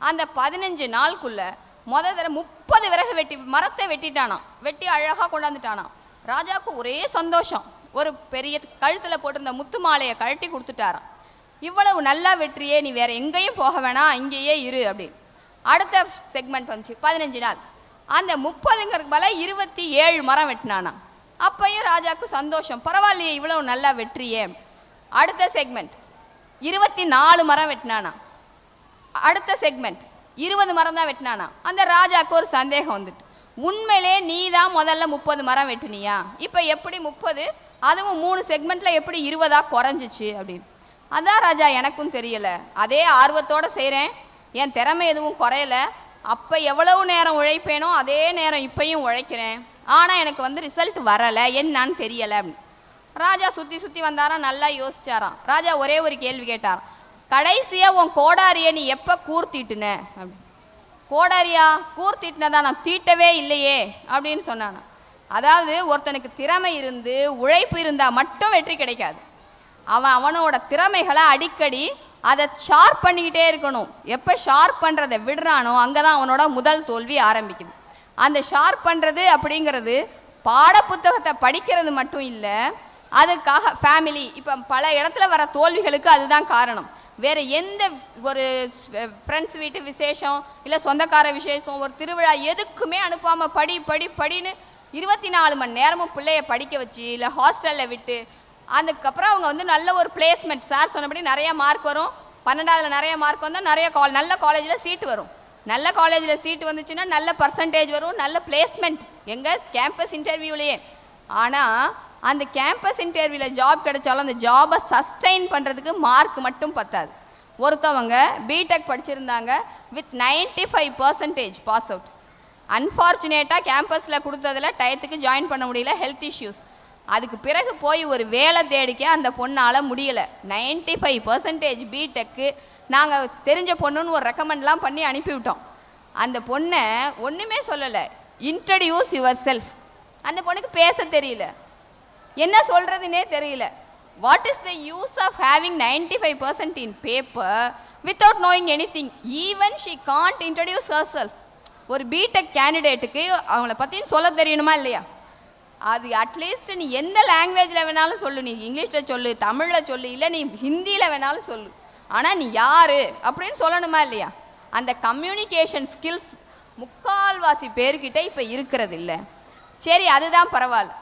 அந்த 15 நாளுக்குள்ளே தடவை 30 விறகு மரத்தை வெட்டிட்டானான். வெட்டி அழகாக கொண்டாந்துட்டானான். ராஜாவுக்கு ஒரே சந்தோஷம். ஒரு பெரிய கழுத்தில் போட்டிருந்த முத்து மாலையை கழட்டி கொடுத்துட்டாரான். இவ்வளவு நல்லா வெற்றியே, நீ வேற எங்கேயும் போக வேணாம், இங்கேயே இரு அப்படின்னு. அடுத்த செக்மெண்ட் வந்துச்சு, 15 நாள். அந்த 30ங்கிறதுக்கு மேலே 27 மரம் வெட்டினானா. அப்பையும் ராஜாவுக்கு சந்தோஷம், பரவாயில்லையே இவ்வளவு நல்லா வெற்றியே. அடுத்த செக்மெண்ட் 24 மரம் வெட்டினானா. அடுத்த செக்மெண்ட் 20 மரம் தான் வெட்டினானா. அந்த ராஜாவுக்கு ஒரு சந்தேகம் வந்துட்டு, உண்மையிலே நீ தான் முதல்ல 30 மரம் வெட்டினியா, இப்போ எப்படி 30, அதுவும் 3 செக்மெண்ட்டில் எப்படி 20ஆ குறைஞ்சிச்சு அப்படின்னு. அதான் ராஜா எனக்கும் தெரியலை, அதே ஆர்வத்தோடு செய்கிறேன், என் திறமை எதுவும் குறையலை, அப்போ எவ்வளவு நேரம் உழைப்பேனோ அதே நேரம் இப்பையும் உழைக்கிறேன், ஆனால் எனக்கு வந்து ரிசல்ட் வரலை, என்னான்னு தெரியலை அப்படின்னு. ராஜா சுற்றி வந்தாராம், நல்லா யோசிச்சாராம். ராஜா ஒரே ஒரு கேள்வி கேட்டார், கடைசியாக உன் கோடாரியை நீ எப்போ கூர்த்திட்டுன அப்படின்னு. கோடாரியா கூர்த்திட்டுனதா, நான் தீட்டவே இல்லையே அப்படின்னு சொன்னானா. அதாவது ஒருத்தனுக்கு திறமை இருந்து உழைப்பு இருந்தால் மட்டும் வெற்றி கிடைக்காது. அவனோட திறமைகளை அடிக்கடி அதை ஷார்ப் பண்ணிக்கிட்டே இருக்கணும். எப்போ ஷார்ப் பண்ணுறதை விடுறானோ அங்கே தான் அவனோட முதல் தோல்வி ஆரம்பிக்குது. அந்த ஷார்ப் பண்ணுறது அப்படிங்கிறது பாடப்புத்தகத்தை படிக்கிறது மட்டும் இல்லை, அதுக்காக ஃபேமிலி, இப்போ பல இடத்துல வர தோல்விகளுக்கு அதுதான் காரணம். வேறு எந்த ஒரு ஃப்ரெண்ட்ஸ் வீட்டு விசேஷம் இல்லை சொந்தக்கார விசேஷம், ஒரு திருவிழா, எதுக்குமே அனுப்பாமல் படின்னு 24 மணி நேரமும் பிள்ளைய படிக்க வச்சு இல்லை ஹாஸ்டலில் விட்டு, அதுக்கப்புறம் அவங்க வந்து நல்ல ஒரு பிளேஸ்மெண்ட், சார் சொன்னபடி நிறைய மார்க் வரும், 12ஆவதுல நிறைய மார்க் வந்தால் நிறைய நல்ல காலேஜில் சீட்டு வரும். நல்ல காலேஜில் சீட்டு வந்துச்சுன்னா நல்ல பர்சன்டேஜ் வரும், நல்ல பிளேஸ்மெண்ட் எங்கள் கேம்பஸ் இன்டர்வியூலேயே. ஆனால் அந்த கேம்பஸ் இன்டர்வியூவில் ஜாப் கிடைச்சாலும் அந்த ஜாபை சஸ்டெயின் பண்ணுறதுக்கு மார்க் மட்டும் பத்தாது. ஒருத்தவங்க பிடெக் படிச்சிருந்தாங்க வித் 95% பாஸ் அவுட். அன்ஃபார்ச்சுனேட்டாக கேம்பஸில் கொடுத்ததில் டயத்துக்கு ஜாயின் பண்ண முடியல, ஹெல்த் இஷ்யூஸ். அதுக்கு பிறகு போய் ஒரு வேலை தேடிக்க அந்த பொண்ணால் முடியலை. 95% பிடெக்கு நாங்கள் தெரிஞ்ச பொண்ணுன்னு ஒரு ரெக்கமெண்ட்லாம் பண்ணி அனுப்பிவிட்டோம். அந்த பொண்ணை ஒன்றுமே சொல்லலை, இன்ட்ரடியூஸ் யுவர் செல்ஃப். அந்த பொண்ணுக்கு பேச தெரியல, என்ன சொல்கிறதுனே தெரியல. What is the use of having 95% in paper without knowing anything? Even she can't introduce herself. ஒரு பிடெக் கேண்டிடேட்டுக்கு அவங்கள பற்றியும் சொல்ல தெரியணுமா இல்லையா? அது அட்லீஸ்ட் நீ எந்த லாங்குவேஜில் வேணாலும் சொல்லு, நீ இங்கிலீஷில் சொல்லு, தமிழில் சொல்லு, இல்லை நீ ஹிந்தியில் வேணாலும் சொல்லு, ஆனால் நீ யார் அப்படின்னு சொல்லணுமா இல்லையா? அந்த கம்யூனிகேஷன் ஸ்கில்ஸ் முக்கால்வாசி பேர்கிட்ட இப்போ இருக்கிறது இல்லை. சரி, அதுதான் பரவாயில்ல.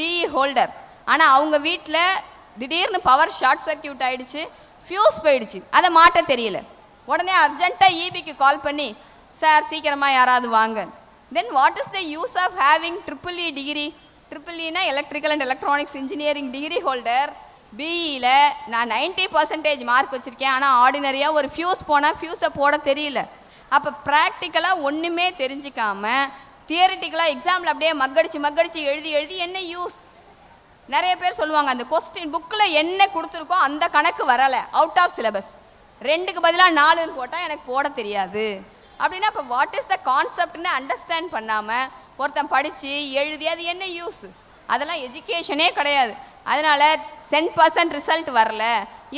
EEE ஹோல்டர், ஆனால் அவங்க வீட்டில் திடீர்னு பவர் ஷார்ட் சர்க்கியூட் ஆகிடுச்சு, ஃபியூஸ் போயிடுச்சு, அதை மாட்ட தெரியல. உடனே அர்ஜென்ட்டாக EBக்கு கால் பண்ணி, சார் சீக்கிரமாக யாராவது வாங்க. Then what is the use of having EEE degree? EEEனா electrical and electronics engineering degree holder. பிஇயில் நான் 90% மார்க் வச்சுருக்கேன், ஆனால் ஆர்டினரியாக ஒரு ஃபியூஸ் போனால் ஃபியூஸை போட தெரியல. அப்போ ப்ராக்டிக்கலாக ஒன்றுமே தெரிஞ்சிக்காமல் தியரிட்டிக்கலாக எக்ஸாமில் அப்படியே மக்கடிச்சு எழுதி என்ன யூஸ்? நிறைய பேர் சொல்லுவாங்க, அந்த கொஸ்டின் புக்கில் என்ன கொடுத்துருக்கோ அந்த கணக்கு வரலை, அவுட் ஆஃப் சிலபஸ், 2க்கு பதிலாக 4ன்னு போட்டால் எனக்கு போட தெரியாது அப்படின்னா அப்போ வாட் இஸ் த கான்செப்ட்னு அண்டர்ஸ்டாண்ட் பண்ணாமல் ஒருத்தன் படித்து எழுதி அது என்ன யூஸ்? அதெல்லாம் எஜுகேஷனே கிடையாது. அதனால் 10% ரிசல்ட் வரல,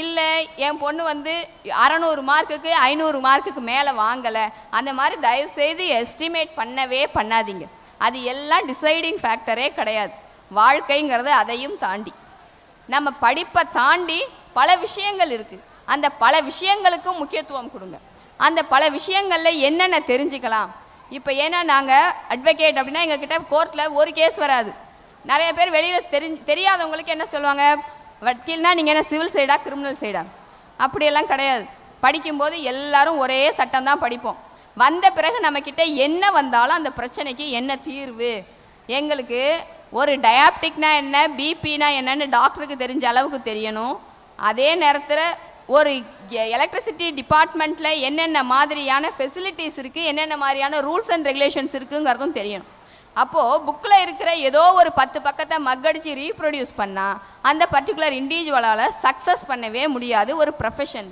இல்லை என் பொண்ணு வந்து 600 மார்க்குக்கு 500 மார்க்குக்கு மேலே வாங்கலை, அந்த மாதிரி தயவுசெய்து எஸ்டிமேட் பண்ணவே பண்ணாதீங்க. அது எல்லாம் டிசைடிங் ஃபேக்டரே கிடையாது. வாழ்க்கைங்கிறது அதையும் தாண்டி, நம்ம படிப்பை தாண்டி பல விஷயங்கள் இருக்குது. அந்த பல விஷயங்களுக்கும் முக்கியத்துவம் கொடுங்க. அந்த பல விஷயங்களில் என்னென்ன தெரிஞ்சுக்கலாம்? இப்போ ஏன்னா நாங்கள் அட்வொகேட் அப்படின்னா எங்ககிட்ட கோர்ட்டில் ஒரு கேஸ் வராது. நிறைய பேர் வெளியில் தெரியாதவங்களுக்கு என்ன சொல்லுவாங்க, வக்கீல்னா நீங்கள் என்ன சிவில் சைடா கிரிமினல் சைடா? அப்படியெல்லாம் கிடையாது. படிக்கும்போது எல்லாரும் ஒரே சட்டம் தான் படிப்போம். வந்த பிறகு நம்மக்கிட்ட என்ன வந்தாலும் அந்த பிரச்சனைக்கு என்ன தீர்வு, எங்களுக்கு ஒரு டயாபிட்டிக்னா என்ன, பிபினா என்னன்னு டாக்டருக்கு தெரிஞ்ச அளவுக்கு தெரியணும். அதே நேரத்தில் ஒரு எலக்ட்ரிசிட்டி டிபார்ட்மெண்ட்டில் என்னென்ன மாதிரியான ஃபெசிலிட்டிஸ் இருக்குது, என்னென்ன மாதிரியான ரூல்ஸ் அண்ட் ரெகுலேஷன்ஸ் இருக்குங்கிறதும் தெரியணும். அப்போது புக்கில் இருக்கிற ஏதோ ஒரு 10 பக்கத்தை மக்கடிச்சு ரீப்ரொடியூஸ் பண்ணால் அந்த பர்டிகுலர் இண்டிவிஜுவலால் சக்ஸஸ் பண்ணவே முடியாது ஒரு ப்ரொஃபஷன்.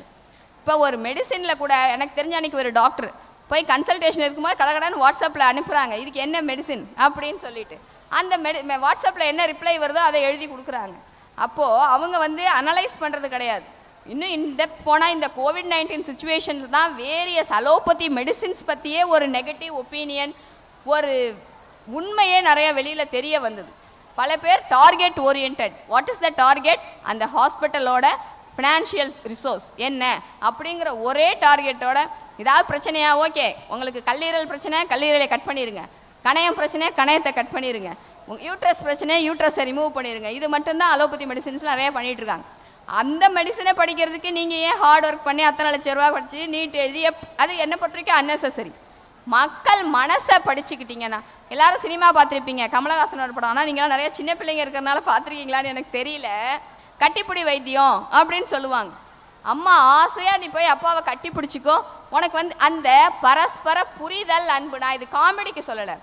இப்போ ஒரு மெடிசினில் கூட எனக்கு தெரிஞ்ச அன்றைக்கி ஒரு டாக்டர் போய் கன்சல்டேஷன் இருக்கும்போது கடகடான்னு வாட்ஸ்அப்பில் அனுப்புகிறாங்க, இதுக்கு என்ன மெடிசின் அப்படின்னு சொல்லிட்டு. அந்த வாட்ஸ்அப்பில் என்ன ரிப்ளை வருதோ அதை எழுதி கொடுக்குறாங்க. அப்போது அவங்க வந்து அனலைஸ் பண்ணுறது கிடையாது. இன்னும் இன்டெப்த் போனால் இந்த COVID-19 சுச்சுவேஷனில் தான் வேரியஸ் அலோபதி மெடிசின்ஸ் பற்றியே ஒரு நெகட்டிவ் ஒப்பீனியன், ஒரு உண்மையே நிறைய வெளியில் தெரிய வந்தது. பல பேர் target orient. What is the target? அந்த ஹாஸ்பிட்டலோட ஃபினான்ஷியல் ரிசோர்ஸ் என்ன அப்படிங்கிற ஒரே டார்கெட்டோட ஏதாவது பிரச்சனையா, ஓகே உங்களுக்கு கல்லீரல் பிரச்சனை கல்லீரலை கட் பண்ணிடுங்க, கணையம் பிரச்சனை கணையத்தை கட் பண்ணிடுங்க, யூட்ரஸ் பிரச்சனை யூட்ரஸை ரிமூவ் பண்ணிடுங்க. இது மட்டும்தான் அலோபதி மெடிசின்ஸ் நிறைய பண்ணிகிட்டு இருக்காங்க. அந்த மெடிசனை படிக்கிறதுக்கு நீங்கள் ஏன் ஹார்ட் ஒர்க் பண்ணி அத்தனை லட்ச ரூபா படித்து நீட் எழுதி அது என்னை பொறுத்த வரைக்கும் அன்னெசரி. மக்கள் மனசை படிச்சுக்கிட்டிங்கன்னா, எல்லாரும் சினிமா பார்த்துருப்பீங்க, கமலஹாசனோட படம். ஆனால் நீங்களாம் நிறைய சின்ன பிள்ளைங்க இருக்கிறனால பார்த்துருக்கீங்களான்னு எனக்கு தெரியல. கட்டிப்பிடி வைத்தியம் அப்படின்னு சொல்லுவாங்க. அம்மா ஆசையாக நீ போய் அப்பாவை கட்டி பிடிச்சிக்கோ, உனக்கு வந்து அந்த பரஸ்பர புரிதல் அன்பு. நான் இது காமெடிக்கு சொல்லலை,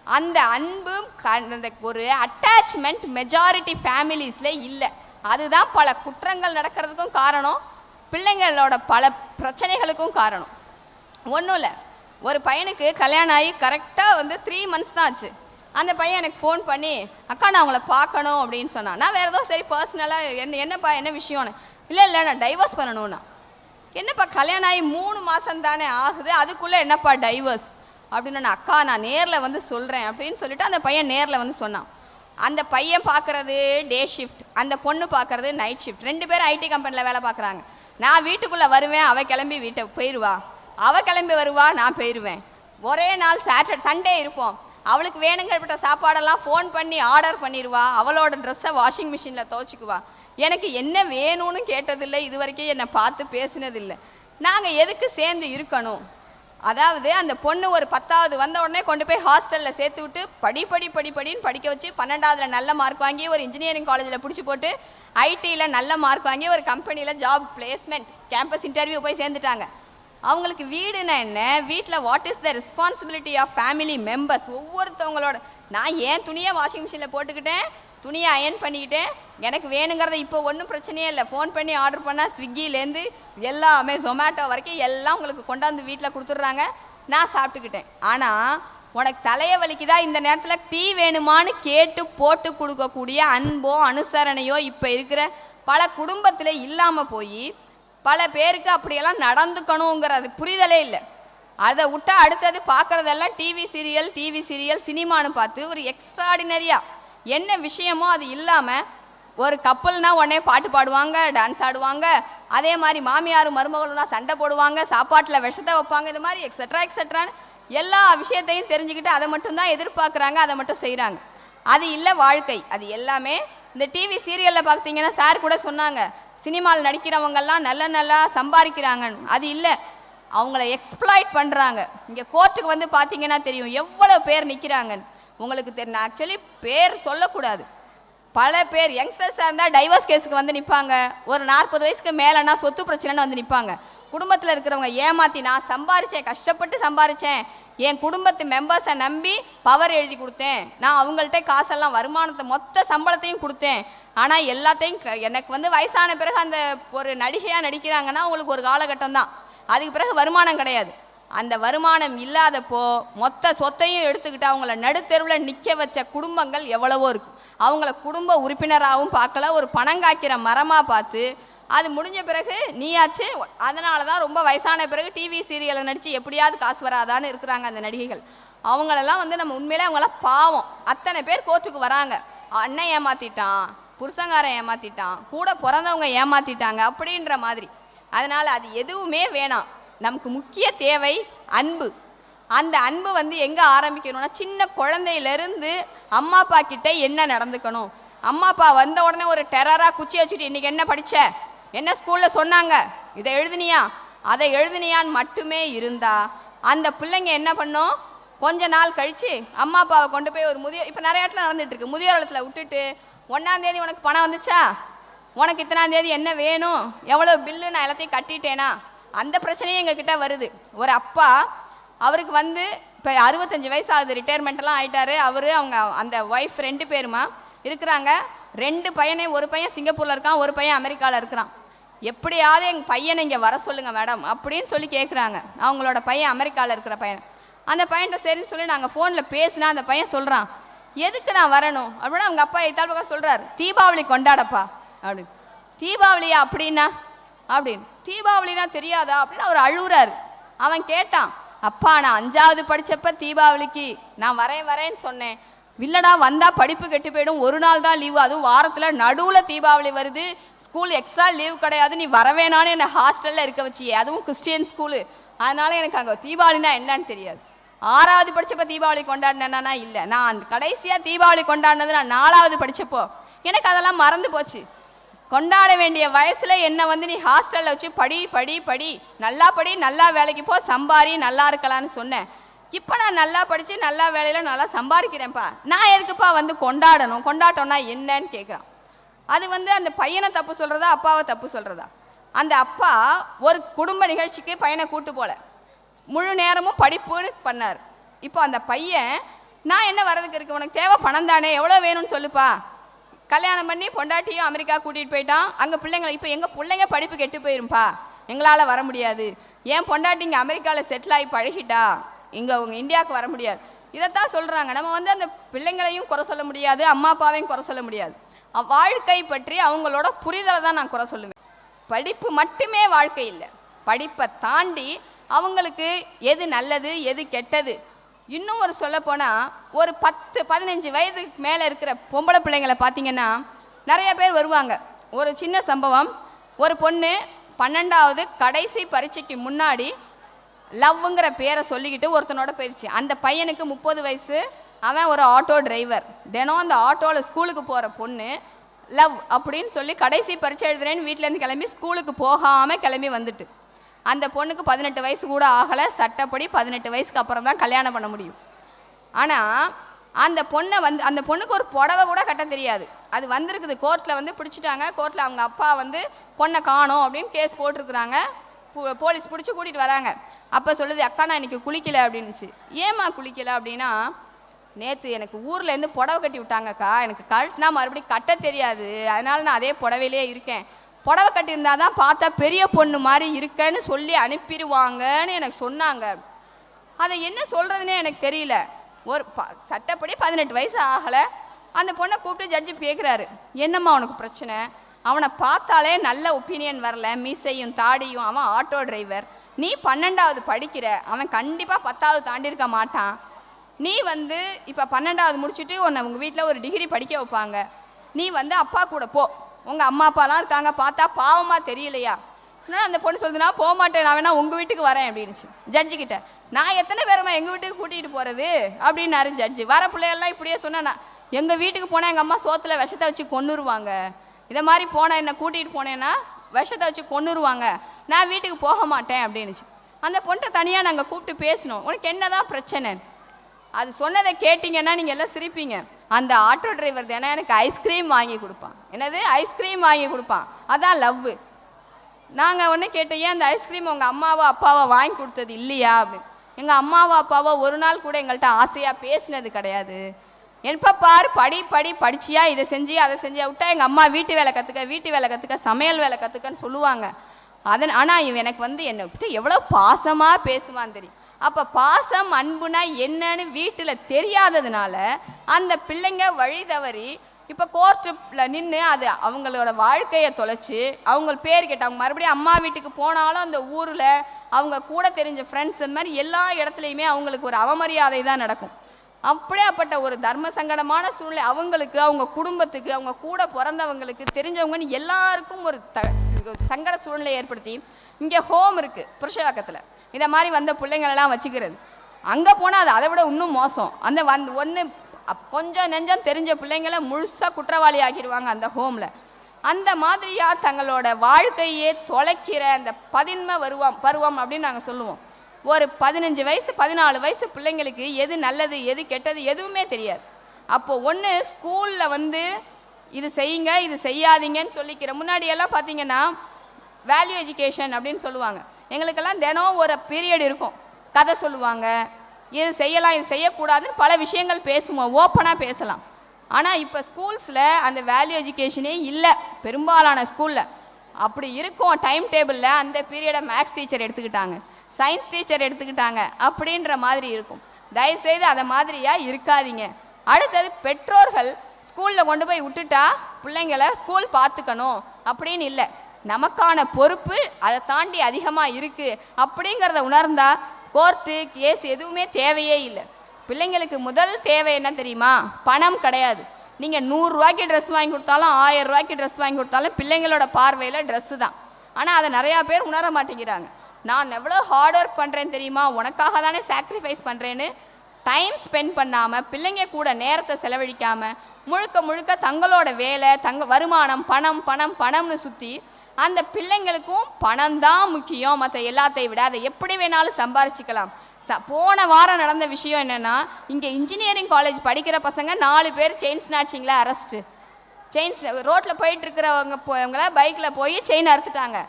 அந்த அன்பு அந்த ஒரு அட்டாச்மெண்ட் மெஜாரிட்டி ஃபேமிலிஸில் இல்லை. அதுதான் பல குற்றங்கள் நடக்கிறதுக்கும் காரணம், பிள்ளைங்களோட பல பிரச்சனைகளுக்கும் காரணம். ஒன்றும் இல்லை, ஒரு பையனுக்கு கல்யாணம் ஆகி கரெக்டாக வந்து 3 மந்த்ஸ் தான் ஆச்சு. அந்த பையன் எனக்கு ஃபோன் பண்ணி, அக்கா நான் உங்களை பார்க்கணும் அப்படின்னு சொன்னான். நான் வேறு ஏதோ சரி பர்சனலாக என்னப்பா என்ன விஷயம்னு, இல்லை நான் டைவர்ஸ் பண்ணணும்னா. என்னப்பா கல்யாணம் ஆகி 3 மாதம் தானே ஆகுது, அதுக்குள்ளே என்னப்பா டைவர்ஸ் அப்படின்னு. நான் அக்கா நான் நேரில் வந்து சொல்கிறேன் அப்படின்னு சொல்லிவிட்டு அந்த பையன் நேரில் வந்து சொன்னான். அந்த பையன் பார்க்குறது டே ஷிஃப்ட், அந்த பொண்ணு பார்க்குறது நைட் ஷிஃப்ட். 2 பேரும் ஐடி கம்பெனியில் வேலை பார்க்குறாங்க. நான் வீட்டுக்குள்ளே வருவேன், அவள் கிளம்பி வீட்டை போயிடுவா, அவள் கிளம்பி வருவா, நான் போயிடுவேன். ஒரே நாள் சண்டே இருப்போம். அவளுக்கு வேணுங்கப்பட்ட சாப்பாடெல்லாம் ஃபோன் பண்ணி ஆர்டர் பண்ணிடுவா, அவளோட ட்ரெஸ்ஸை வாஷிங் மிஷினில் துவைச்சிக்குவா. எனக்கு என்ன வேணும்னு கேட்டதில்லை, இது வரைக்கும் என்னை பார்த்து பேசினதில்லை. நாங்கள் எதுக்கு சேர்ந்து இருக்கணும் அதாவது அந்த பொண்ணு ஒரு 10வது வந்த உடனே கொண்டு போய் ஹாஸ்டலில் சேர்த்து விட்டு படின்னு படிக்க வச்சு 12வதுல நல்ல மார்க் வாங்கி ஒரு இன்ஜினியரிங் காலேஜில் பிடிச்சி போட்டு ஐடியில் நல்ல மார்க் வாங்கி ஒரு கம்பெனியில் ஜாப் பிளேஸ்மெண்ட் கேம்பஸ் இன்டர்வியூ போய் சேர்ந்துட்டாங்க. அவங்களுக்கு வீடுனா என்ன, வீட்டில் what is the responsibility of family members, ஒவ்வொருத்தவங்களோட. நான் ஏன் துணியை வாஷிங் மிஷினில் போட்டுக்கிட்டேன், துணியை அயன் பண்ணிக்கிட்டேன், எனக்கு வேணுங்கிறத இப்போ ஒன்றும் பிரச்சனையே இல்லை. ஃபோன் பண்ணி ஆர்டர் பண்ணால் ஸ்விக்கிலேருந்து எல்லாமே ஜொமேட்டோ வரைக்கும் எல்லாம் உங்களுக்கு கொண்டாந்து வீட்டில் கொடுத்துட்றாங்க, நான் சாப்பிட்டுக்கிட்டேன். ஆனால் உனக்கு தலையை வலிக்குதா இந்த நேரத்தில் டீ வேணுமான்னு கேட்டு போட்டு கொடுக்கக்கூடிய அன்போ அனுசரணையோ இப்போ இருக்கிற பல குடும்பத்தில் இல்லாமல் போய் பல பேருக்கு அப்படியெல்லாம் நடந்துக்கணுங்கிறது புரிதலே இல்லை. அதை விட்டா அடுத்தது பார்க்குறதெல்லாம் டிவி சீரியல் சினிமான்னு பார்த்து ஒரு எக்ஸ்ட்ராடினரியாக என்ன விஷயமோ அது இல்லாமல் ஒரு கப்பல்னால் உடனே பாட்டு பாடுவாங்க, டான்ஸ் ஆடுவாங்க, அதே மாதிரி மாமியார் மருமகளும்னா சண்டை போடுவாங்க, சாப்பாட்டில் விஷத்தை வைப்பாங்க, இது மாதிரி எக்ஸட்ரான்னு எல்லா விஷயத்தையும் தெரிஞ்சுக்கிட்டு அதை மட்டும்தான் எதிர்பார்க்குறாங்க, அதை மட்டும் செய்கிறாங்க. அது இல்லை வாழ்க்கை. அது எல்லாமே இந்த டிவி சீரியலில் பார்த்தீங்கன்னா சார் கூட சொன்னாங்க, சினிமாவில் நடிக்கிறவங்கெல்லாம் நல்லா சம்பாதிக்கிறாங்கன்னு. அது இல்லை, அவங்கள எக்ஸ்ப்ளாய்ட் பண்ணுறாங்க. இங்கே கோர்ட்டுக்கு வந்து பார்த்தீங்கன்னா தெரியும் எவ்வளோ பேர் நிற்கிறாங்கன்னு. உங்களுக்கு தெரியும், ஆக்சுவலி பேர் சொல்லக்கூடாது. பல பேர் யங்ஸ்டர்ஸாக இருந்தால் டைவர்ஸ் கேஸுக்கு வந்து நிற்பாங்க, ஒரு 40 வயசுக்கு மேலேனா சொத்து பிரச்சனைன்னு வந்து நிற்பாங்க. குடும்பத்தில் இருக்கிறவங்க ஏமாற்றி நான் சம்பாரித்தேன், கஷ்டப்பட்டு சம்பாரித்தேன், என் குடும்பத்து மெம்பர்ஸை நம்பி பவர் எழுதி கொடுத்தேன், நான் அவங்கள்ட்ட காசெல்லாம் வருமானத்தை மொத்த சம்பளத்தையும் கொடுத்தேன், ஆனால் எல்லாத்தையும் எனக்கு வந்து வயசான பிறகு அந்த ஒரு நடிகையாக நடிக்கிறாங்கன்னா அவங்களுக்கு ஒரு காலகட்டம் தான், அதுக்கு பிறகு வருமானம் கிடையாது. அந்த வருமானம் இல்லாதப்போ மொத்த சொத்தையும் எடுத்துக்கிட்டு அவங்கள நடுத்தெருவில் நிற்க வச்ச குடும்பங்கள் எவ்வளவோ இருக்கும். அவங்கள குடும்ப உறுப்பினராகவும் பார்க்கல, ஒரு பணம் காய்க்கிற மரமாக பார்த்து அது முடிஞ்ச பிறகு நீயாச்சு. அதனால தான் ரொம்ப வயசான பிறகு டிவி சீரியலை நடித்து எப்படியாவது காசு வராதான்னு இருக்கிறாங்க அந்த நடிகைகள். அவங்களெல்லாம் வந்து நம்ம உண்மையிலே அவங்களாம் பாவம். அத்தனை பேர் கோர்ட்டுக்கு வராங்க, அண்ணன் ஏமாற்றிட்டான், புருஷங்காரன் ஏமாற்றிட்டான், கூட பிறந்தவங்க ஏமாற்றிட்டாங்க அப்படின்ற மாதிரி. அதனால் அது எதுவுமே வேணாம். நமக்கு முக்கிய தேவை அன்பு. அந்த அன்பு வந்து எங்கே ஆரம்பிக்கணும்னா சின்ன குழந்தையிலேருந்து அம்மா அப்பா கிட்ட என்ன நடந்துக்கணும். அம்மா அப்பா வந்த உடனே ஒரு டெரராக குச்சி வச்சுட்டு இன்றைக்கி என்ன படித்த, என்ன ஸ்கூலில் சொன்னாங்க, இதை எழுதுனியா அதை எழுதுனியான்னு மட்டுமே இருந்தால் அந்த பிள்ளைங்க என்ன பண்ணும், கொஞ்ச நாள் கழித்து அம்மா அப்பாவை கொண்டு போய் ஒரு இப்போ நிறைய இடத்துல நடந்துகிட்ருக்கு, முதியோர் இல்லத்தில் விட்டுட்டு 1ஆம் தேதி உனக்கு பணம் வந்துச்சா, உனக்கு இத்தனாம் தேதி என்ன வேணும், எவ்வளோ பில்லு, நான் எல்லாத்தையும் கட்டிட்டேனா, அந்த பிரச்சனையும் எங்ககிட்ட வருது. ஒரு அப்பா அவருக்கு வந்து இப்போ 65 வயசு ஆகுது, ரிட்டையர்மெண்ட்டெல்லாம் ஆகிட்டாரு. அவங்க அந்த ஒய்ஃப் 2 பேருமா இருக்கிறாங்க. 2 பையனே, ஒரு பையன் சிங்கப்பூரில் இருக்கான், ஒரு பையன் அமெரிக்காவில் இருக்கிறான். எப்படியாவது எங்கள் பையனை இங்கே வர சொல்லுங்கள் மேடம் அப்படின்னு சொல்லி கேட்குறாங்க. அவங்களோட பையன் அமெரிக்காவில் இருக்கிற பையன். அந்த பையன்ட்ட சரின்னு சொல்லி நாங்கள் ஃபோனில் பேசினா அந்த பையன் சொல்கிறான், எதுக்கு நான் வரணும் அப்படின்னா அவங்க அப்பா எத்தால் சொல்கிறார், தீபாவளி கொண்டாடப்பா அப்படின்னு. தீபாவளியா அப்படின்னா அப்படின்னு, தீபாவளினா தெரியாதா அப்படின்னு அவர் அழுகுறாரு. அவன் கேட்டான், அப்பா நான் 5ஆவது படித்தப்ப தீபாவளிக்கு நான் வரேன்னு சொன்னேன், இல்லடா வந்தால் படிப்பு கெட்டு போயிடும், ஒரு நாள் தான் லீவு, அதுவும் வாரத்தில் நடுவில் தீபாவளி வருது, ஸ்கூல் எக்ஸ்ட்ரா லீவ் கிடையாது, நீ வரவேணான்னு என்னை ஹாஸ்டலில் இருக்க வச்சியே, அதுவும் கிறிஸ்டியன் ஸ்கூலு, அதனால் எனக்கு அங்கே தீபாவளினா என்னன்னு தெரியாது. 6ஆவது படித்தப்போ தீபாவளி கொண்டாடினேன்னா இல்லை, நான் கடைசியாக தீபாவளி கொண்டாடினது நான் 4ஆவது படித்தப்போ, எனக்கு அதெல்லாம் மறந்து போச்சு. கொண்டாட வேண்டிய வயசில் என்னை வந்து நீ ஹாஸ்டலில் வச்சு படி நல்லா வேலைக்கு போ, சம்பாரி, நல்லா இருக்கலான்னு சொன்னேன். இப்போ நான் நல்லா படித்து நல்லா வேலையில் நல்லா சம்பாதிக்கிறேன்ப்பா, நான் எதுக்குப்பா வந்து கொண்டாட்டம்னா என்னன்னு கேட்குறான். அது வந்து அந்த பையனை தப்பு சொல்கிறதா அப்பாவை தப்பு சொல்கிறதா? அந்த அப்பா ஒரு குடும்ப நிகழ்ச்சிக்கு பையனை கூட்டு போல, முழு நேரமும் படிப்புன்னு பண்ணார். இப்போ அந்த பையன், நான் என்ன வரதுக்கு இருக்கு, உனக்கு தேவை பணம் தானே, எவ்வளோ வேணும்னு சொல்லுப்பா. கல்யாணம் பண்ணி பொண்டாட்டியும் அமெரிக்கா கூட்டிகிட்டு போயிட்டான். அங்கே பிள்ளைங்களை, இப்போ எங்கள் பிள்ளைங்க படிப்பு கெட்டு போயிருப்பா, எங்களால் வர முடியாது, ஏன் பொண்டாட்டி இங்கே அமெரிக்காவில் செட்டில் ஆகி பழகிட்டா, இங்கே அவங்க இந்தியாவுக்கு வர முடியாது, இதைத்தான் சொல்கிறாங்க. நம்ம வந்து அந்த பிள்ளைங்களையும் குறை சொல்ல முடியாது, அம்மா அப்பாவையும் குறை சொல்ல முடியாது. வாழ்க்கை பற்றி அவங்களோட புரிதலை தான் நான் குறை சொல்லுவேன். படிப்பு மட்டுமே வாழ்க்கை இல்லை, படிப்பை தாண்டி அவங்களுக்கு எது நல்லது எது கெட்டது. இன்னும் ஒரு சொல்லப்போனால் ஒரு 10-15 வயதுக்கு மேலே இருக்கிற பொம்பளை பிள்ளைங்களை பார்த்தீங்கன்னா நிறைய பேர் வருவாங்க. ஒரு சின்ன சம்பவம், ஒரு பொண்ணு 12ஆவது கடைசி பரீட்சைக்கு முன்னாடி லவ்ங்கிற பேரை சொல்லிக்கிட்டு ஒருத்தனோட போயிடுச்சு. அந்த பையனுக்கு 30 வயசு, அவன் ஒரு ஆட்டோ டிரைவர். தினம் அந்த ஆட்டோவில் ஸ்கூலுக்கு போகிற பொண்ணு லவ் அப்படின்னு சொல்லி கடைசி பரீட்சை எழுதுறேன்னு வீட்டிலேருந்து கிளம்பி ஸ்கூலுக்கு போகாமல் கிளம்பி வந்துட்டு அந்த பொண்ணுக்கு 18 வயசு கூட ஆகலை, சட்டப்படி 18 வயசுக்கு அப்புறம் தான் கல்யாணம் பண்ண முடியும். ஆனால் அந்த பொண்ணுக்கு ஒரு புடவை கூட கட்ட தெரியாது. அது வந்திருக்குது கோர்ட்டில் வந்து பிடிச்சிட்டாங்க. கோர்ட்டில் அவங்க அப்பா வந்து பொண்ணை காணோம் அப்படின்னு கேஸ் போட்டிருக்குறாங்க. போலீஸ் பிடிச்சி கூட்டிகிட்டு வராங்க. அப்போ சொல்லுது, அக்கா நான் இன்றைக்கி குளிக்கலை அப்படின்னுச்சு. ஏம்மா குளிக்கலை அப்படின்னா, நேற்று எனக்கு ஊர்லேருந்து புடவை கட்டி விட்டாங்கக்கா, எனக்கு கழட்டினா மறுபடியும் கட்ட தெரியாது, அதனால நான் அதே புடவையிலே இருக்கேன். புடவை கட்டியிருந்தா தான் பார்த்தா பெரிய பொண்ணு மாதிரி இருக்கேன்னு சொல்லி அனுப்பிடுவாங்கன்னு எனக்கு சொன்னாங்க. அதை என்ன சொல்கிறதுனே எனக்கு தெரியல. ஒரு சட்டப்படி 18 வயசு ஆகலை. அந்த பொண்ணை கூப்பிட்டு ஜட்ஜி கேட்குறாரு, என்னம்மா அவனுக்கு பிரச்சனை? அவனை பார்த்தாலே நல்ல ஒப்பீனியன் வரல, மீசையும் தாடியும். அவன் ஆட்டோ டிரைவர். நீ 12வது படிக்கிற, அவன் கண்டிப்பாக 10வது தாண்டியிருக்க மாட்டான். நீ வந்து இப்போ 12வது முடிச்சுட்டு உங்கள் வீட்டில் ஒரு டிகிரி படிக்க வைப்பாங்க. நீ வந்து அப்பா கூட போ, உங்கள் அம்மா அப்பாலாம் இருக்காங்க, பார்த்தா பாவமாக தெரியலையா? ஆனால் அந்த பொண்ணு சொல்லுது, நான் போக மாட்டேன், நான் வேணா உங்கள் வீட்டுக்கு வரேன் அப்படின்னுச்சு. ஜட்ஜிக்கிட்ட நான் எத்தனை பேருமா எங்கள் வீட்டுக்கு கூட்டிகிட்டு போகிறது அப்படின்னாரு ஜட்ஜி. வர பிள்ளைகள்லாம் இப்படியே சொன்னேன், எங்கள் வீட்டுக்கு போனால் எங்கள் அம்மா சோத்தில் விஷத்தை வச்சு கொன்னுருவாங்க, இதை மாதிரி போனால் என்னை கூட்டிகிட்டு போனேன்னா விஷத்தை வச்சு கொன்னுருவாங்க, நான் வீட்டுக்கு போக மாட்டேன் அப்படின்னுச்சு. அந்த பொண்ணை தனியாக நாங்கள் கூப்பிட்டு பேசினோம், உனக்கு என்ன தான் பிரச்சனை? அது சொன்னதை கேட்டிங்கன்னா நீங்கள் எல்லாம் சிரிப்பீங்க. அந்த ஆட்டோ டிரைவர் தானே எனக்கு ஐஸ்கிரீம் வாங்கி கொடுப்பான். என்னது ஐஸ்கிரீம் வாங்கி கொடுப்பான், அதான் லவ்வு. நாங்கள் ஒன்று கேட்டோம், ஏன் அந்த ஐஸ்கிரீம் உங்கள் அம்மாவோ அப்பாவோ வாங்கி கொடுத்தது இல்லையா அப்படின்னு. எங்கள் அம்மாவோ அப்பாவோ ஒரு நாள் கூட எங்கள்கிட்ட ஆசையாக பேசினது கிடையாது. எப்போ பார் படிச்சியா, இதை செஞ்சியா அதை செஞ்சியா விட்டா எங்கள் அம்மா வீட்டு வேலை கற்றுக்க சமையல் வேலை கற்றுக்கன்னு சொல்லுவாங்க. ஆனால் இவன் எனக்கு வந்து என்னை விட்டு எவ்வளோ பாசமாக பேசுவான் தெரியும். அப்போ பாசம் அன்புனா என்னன்னு வீட்டில் தெரியாததுனால அந்த பிள்ளைங்க வழி தவறி இப்போ கோர்ட்டில் நின்று அது அவங்களோட வாழ்க்கையை தொலைச்சி அவங்க பேர் கேட்டு அவங்க மறுபடியும் அம்மா வீட்டுக்கு போனாலும் அந்த ஊரில் அவங்க கூட தெரிஞ்ச ஃப்ரெண்ட்ஸ் அந்த மாதிரி எல்லா இடத்துலையுமே அவங்களுக்கு ஒரு அவமரியாதை தான் நடக்கும். அப்படியாப்பட்ட ஒரு தர்ம சங்கடமான சூழ்நிலை அவங்களுக்கு, அவங்க குடும்பத்துக்கு, அவங்க கூட பிறந்தவங்களுக்கு, தெரிஞ்சவங்கன்னு எல்லாருக்கும் ஒரு சங்கட சூழ்நிலை ஏற்படுத்தி இங்கே ஹோம் இருக்குது புருஷவாக்கத்தில். இதை மாதிரி வந்த பிள்ளைங்களெல்லாம் வச்சுக்கிறது. அங்கே போனால் அது அதை விட இன்னும் மோசம். அந்த ஒன்று கொஞ்சம் நெஞ்சம் தெரிஞ்ச பிள்ளைங்களை முழுசாக குற்றவாளி ஆக்கிடுவாங்க அந்த ஹோமில். அந்த மாதிரியாக தங்களோட வாழ்க்கையே தொலைக்கிற அந்த பதின்ம பருவம் அப்படின்னு நாங்கள் சொல்லுவோம். ஒரு 15 வயசு 14 வயசு பிள்ளைங்களுக்கு எது நல்லது எது கெட்டது எதுவுமே தெரியாது. அப்போது ஒன்று ஸ்கூலில் வந்து இது செய்யுங்க இது செய்யாதீங்கன்னு சொல்லிக்கிற முன்னாடியெல்லாம் பார்த்தீங்கன்னா வேல்யூ எஜுகேஷன் அப்படின்னு சொல்லுவாங்க. எங்களுக்கெல்லாம் தினம் ஒரு பீரியட் இருக்கும், கதை சொல்லுவாங்க, இது செய்யலாம் இது செய்யக்கூடாதுன்னு பல விஷயங்கள் பேசுவோம், ஓப்பனாக பேசலாம். ஆனால் இப்போ ஸ்கூல்ஸில் அந்த வேல்யூ எஜுகேஷனே இல்லை பெரும்பாலான ஸ்கூலில். அப்படி இருக்கும் டைம் டேபிளில் அந்த பீரியடை மேக்ஸ் டீச்சர் எடுத்துக்கிட்டாங்க, சயின்ஸ் டீச்சர் எடுத்துக்கிட்டாங்க அப்படின்ற மாதிரி இருக்கும். தயவுசெய்து அதை மாதிரியாக இருக்காதீங்க. அடுத்தது பெற்றோர்கள் ஸ்கூலில் கொண்டு போய் விட்டுட்டா பிள்ளைங்களை ஸ்கூல் பார்த்துக்கணும் அப்படின்னு இல்லை, நமக்கான பொறுப்பு அதை தாண்டி அதிகமாக இருக்குது அப்படிங்கிறத உணர்ந்தா கோர்ட்டு கேஸ் எதுவுமே தேவையே இல்லை. பிள்ளைங்களுக்கு முதல் தேவை என்ன தெரியுமா? பணம் கிடையாது. நீங்கள் 100 ரூபாய்க்கு ட்ரெஸ் வாங்கி கொடுத்தாலும் 1000 ரூபாய்க்கு ட்ரெஸ் வாங்கி கொடுத்தாலும் பிள்ளைங்களோட பார்வையில் ட்ரெஸ்ஸு தான். ஆனால் அதை நிறையா பேர் உணர மாட்டேங்கிறாங்க. நான் எவ்வளோ ஹார்ட் ஒர்க் பண்ணுறேன்னு தெரியுமா, உனக்காக தானே சாக்ரிஃபைஸ் பண்ணுறேன்னு டைம் ஸ்பெண்ட் பண்ணாமல் பிள்ளைங்க கூட நேரத்தை செலவழிக்காமல் முழுக்க முழுக்க தங்களோட வேலை வருமானம் பணம்னு சுற்றி அந்த பிள்ளைங்களுக்கும் பணம் தான் முக்கியம் மற்ற எல்லாத்தையும் விட, அதை எப்படி வேணாலும் சம்பாரிச்சிக்கலாம். போன வாரம் நடந்த விஷயம் என்னென்னா, இங்கே இன்ஜினியரிங் காலேஜ் படிக்கிற பசங்க 4 பேர் செயின் ஸ்நாச்சிங்கில் அரெஸ்ட்டு. ரோட்டில் போயிட்டுருக்கிறவங்கள பைக்கில் போய் செயின் அறுத்துட்டாங்க.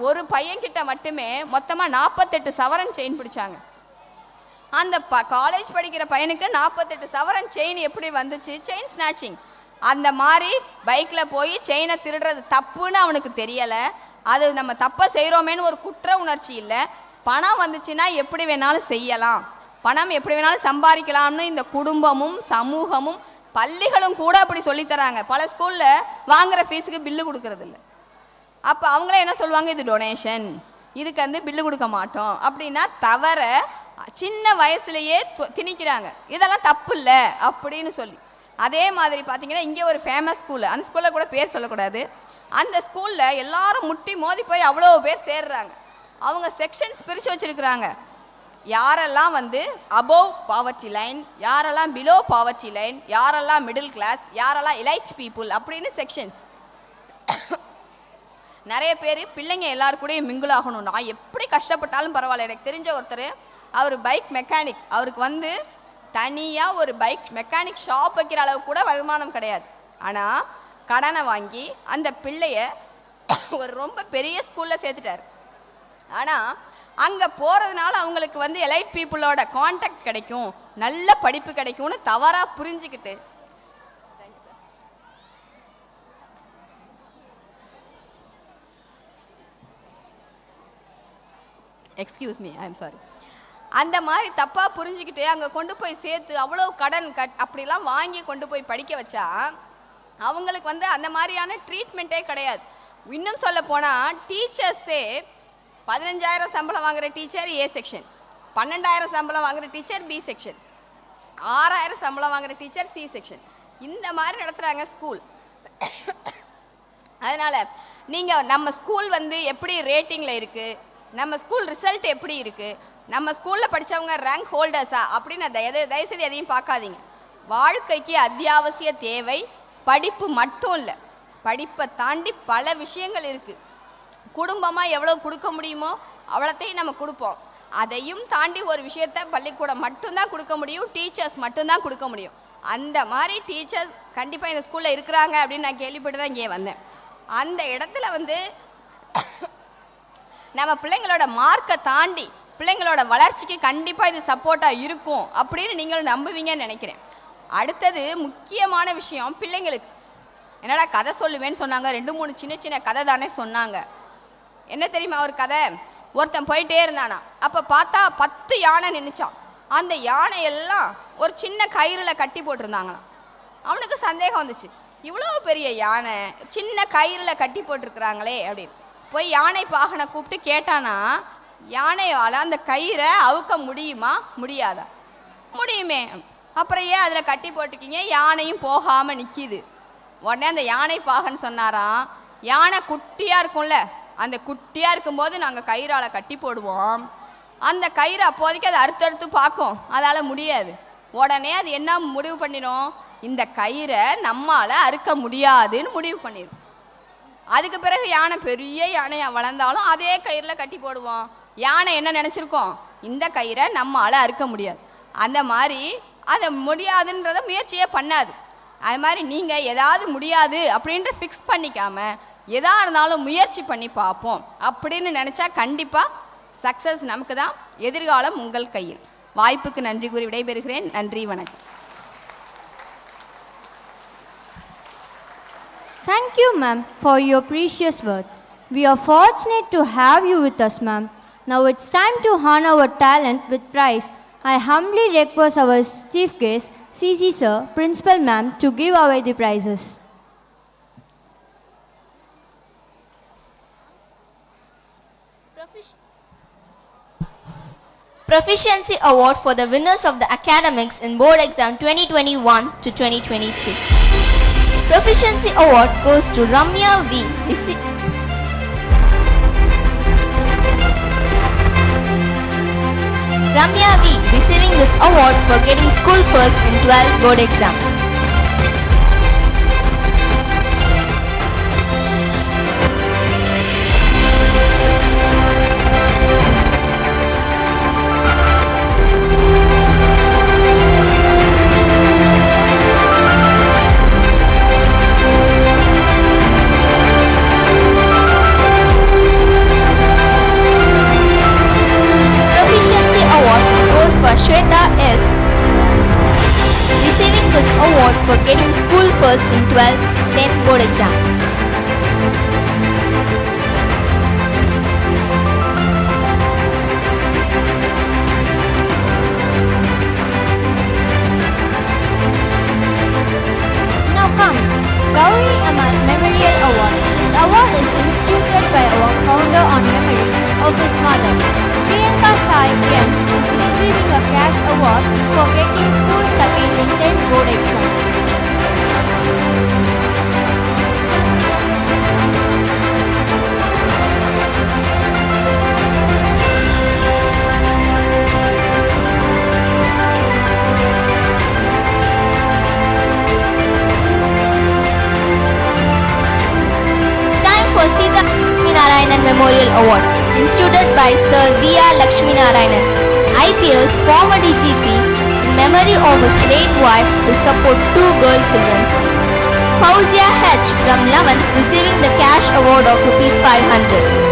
ஒரு பையன்கிட்ட மட்டுமே மொத்தமாக 48 சவரன் செயின் பிடிச்சாங்க. அந்த காலேஜ் படிக்கிற பையனுக்கு 48 சவரன் செயின் எப்படி வந்துச்சு? Chain snatching. அந்த மாதிரி பைக்கில் போய் செயினை திருடுறது தப்புன்னு அவனுக்கு தெரியலை. அது நம்ம தப்பை செய்கிறோமேனு ஒரு குற்ற உணர்ச்சி இல்லை. பணம் வந்துச்சுன்னா எப்படி வேணாலும் செய்யலாம், பணம் எப்படி வேணாலும் சம்பாதிக்கலாம்னு இந்த குடும்பமும் சமூகமும் பள்ளிகளும் கூட அப்படி சொல்லித்தராங்க. பல ஸ்கூலில் வாங்குகிற ஃபீஸுக்கு பில்லு கொடுக்கறது இல்லை. அப்போ அவங்களே என்ன சொல்லுவாங்க, இது டொனேஷன், இதுக்கு வந்து பில்லு கொடுக்க மாட்டோம் அப்படின்னா தவிர சின்ன வயசுலேயே திணிக்கிறாங்க. இதெல்லாம் தப்பு இல்லை அப்படின்னு சொல்லி. அதே மாதிரி பார்த்தீங்கன்னா இங்கே ஒரு ஃபேமஸ் ஸ்கூலு, அந்த ஸ்கூலில் கூட பேர் சொல்லக்கூடாது. அந்த ஸ்கூலில் எல்லாரும் முட்டி மோதி போய் அவ்வளோ பேர் சேர்றாங்க. அவங்க செக்ஷன்ஸ் பிரித்து வச்சுருக்குறாங்க. யாரெல்லாம் வந்து அபோவ் பாவர்ட்டி லைன், யாரெல்லாம் பிலோ பாவர்ட்டி லைன், யாரெல்லாம் மிடில் கிளாஸ், யாரெல்லாம் எலைட் பீப்புள் அப்படின்னு செக்ஷன்ஸ். நிறைய பேர் பிள்ளைங்க எல்லாரு கூடயும் மிங்கிள் ஆகணும், நான் எப்படி கஷ்டப்பட்டாலும் பரவாயில்ல. எனக்கு தெரிஞ்ச ஒருத்தர், அவர் பைக் மெக்கானிக், அவருக்கு வந்து தனியாக ஒரு பைக் மெக்கானிக் ஷாப் வைக்கிற அளவு கூட வருமானம் கிடையாது. ஆனால் கடனை வாங்கி அந்த பிள்ளைய ஒரு ரொம்ப பெரிய ஸ்கூலில் சேர்த்துட்டார். ஆனால் அங்கே போகிறதுனால அவங்களுக்கு வந்து எலைட் பீப்புளோட கான்டாக்ட் கிடைக்கும், நல்ல படிப்பு கிடைக்கும்னு தவறாக புரிஞ்சுக்கிட்டு excuse me, I am sorry, அந்த மாதிரி தப்பாக புரிஞ்சுக்கிட்டு அங்கே கொண்டு போய் சேர்த்து அவ்வளோ கடன் அப்படிலாம் வாங்கி கொண்டு போய் படிக்க வச்சா அவங்களுக்கு வந்து அந்த மாதிரியான ட்ரீட்மெண்ட்டே கிடையாது. இன்னும் சொல்ல போனால் டீச்சர்ஸே 15,000 சம்பளம் வாங்குகிற டீச்சர் ஏ செக்ஷன், 12,000 சம்பளம் வாங்குகிற டீச்சர் பி செக்ஷன், 6,000 சம்பளம் வாங்குகிற டீச்சர் சி செக்ஷன், இந்த மாதிரி நடத்துகிறாங்க ஸ்கூல். அதனால் நீங்கள் நம்ம ஸ்கூல் வந்து எப்படி ரேட்டிங்கில் இருக்குது, நம்ம ஸ்கூல் ரிசல்ட் எப்படி இருக்குது, நம்ம ஸ்கூலில் படித்தவங்க ரேங்க் ஹோல்டர்ஸா அப்படின்னு தயவுசெய்து எதையும் பார்க்காதீங்க. வாழ்க்கைக்கு அத்தியாவசிய தேவை படிப்பு மட்டும் இல்லை, படிப்பை தாண்டி பல விஷயங்கள் இருக்குது. குடும்பமாக எவ்வளோ கொடுக்க முடியுமோ அவ்வளோத்தையும் நம்ம கொடுப்போம். அதையும் தாண்டி ஒரு விஷயத்த பள்ளிக்கூடம் மட்டும்தான் கொடுக்க முடியும், டீச்சர்ஸ் மட்டும்தான் கொடுக்க முடியும். அந்த மாதிரி டீச்சர்ஸ் கண்டிப்பாக இந்த ஸ்கூலில் இருக்கிறாங்க அப்படின்னு நான் கேள்விப்பட்டு தான் இங்கே வந்தேன். அந்த இடத்துல வந்து நம்ம பிள்ளைங்களோட மார்க்கை தாண்டி பிள்ளைங்களோட வளர்ச்சிக்கு கண்டிப்பாக இது சப்போர்ட்டாக இருக்கும் அப்படின்னு நீங்களும் நம்புவீங்கன்னு நினைக்கிறேன். அடுத்தது முக்கியமான விஷயம், பிள்ளைங்களுக்கு என்னடா கதை சொல்லுவேன்னு சொன்னாங்க, 2-3 சின்ன சின்ன கதை தானே சொன்னாங்க. என்ன தெரியுமா ஒரு கதை? ஒருத்தன் போயிட்டே இருந்தானா, அப்போ பார்த்தா 10 யானை நின்றுச்சான். அந்த யானையெல்லாம் ஒரு சின்ன கயிறில் கட்டி போட்டிருந்தாங்களாம். அவனுக்கு சந்தேகம் வந்துச்சு, இவ்வளோ பெரிய யானை சின்ன கயிறில் கட்டி போட்டிருக்கிறாங்களே அப்படின்னு. போய் யானை பாகனை கூப்பிட்டு கேட்டானா, யானையால் அந்த கயிறை அவுக்க முடியுமா முடியாதா? முடியுமே. அப்புறம் ஏன் அதில் கட்டி போட்டிருக்கீங்க, யானையும் போகாமல் நிற்கிது. உடனே அந்த யானை பாகன் சொன்னாராம், யானை குட்டியாக இருக்கும்ல, அந்த குட்டியாக இருக்கும்போது நாங்கள் கயிறால் கட்டி போடுவோம், அந்த கயிறு அப்போதைக்கு அதை அறுத்தறுத்து பார்க்கும், அதால் முடியாது. உடனே அது என்ன முடிவு பண்ணிடும், இந்த கயிறை நம்மால் அறுக்க முடியாதுன்னு முடிவு பண்ணிடும். அதுக்கு பிறகு யானை பெரிய யானையாக வளர்ந்தாலும் அதே கயிறில் கட்டி போடுவோம். யானை என்ன நினச்சிருக்கோம், இந்த கயிறை நம்மால் அறுக்க முடியாது. அந்த மாதிரி அதை முடியாதுன்றத முயற்சியே பண்ணாது. அது மாதிரி நீங்கள் ஏதாவது முடியாது அப்படின்ற ஃபிக்ஸ் பண்ணிக்காமல் எதாக இருந்தாலும் முயற்சி பண்ணி பார்ப்போம் அப்படின்னு நினச்சா கண்டிப்பாக சக்ஸஸ் நமக்கு தான். எதிர்காலம் உங்கள் கையில். வாய்ப்புக்கு நன்றி கூறி விடைபெறுகிறேன். நன்றி, வணக்கம். Thank you, ma'am, for your precious word. We are fortunate to have you with us, ma'am. Now it's time to honor our talent with prize. I humbly request our chief guest, CC sir, principal ma'am, to give away the prizes. Proficiency Award for the winners of the academics in Board Exam 2021 to 2022. Proficiency Award goes to Ramya V. Ramya V. receiving this award for getting school first in 12 board exam. Shweta S. receiving this award for getting school first in 12th 10th board exam. Now comes Gauri Amal Memorial Award. This award is instituted by our founder on memory of his mother. Priyanka Sai Yen is receiving a cash award for getting school second in 10th board exam. It's time for Geetha Award, instituted by Sir V.R. Lakshminarayanan, IPS former DGP, in memory of his late wife to support two girl children. Fauzia H. from 11th receiving the cash award of Rs 500.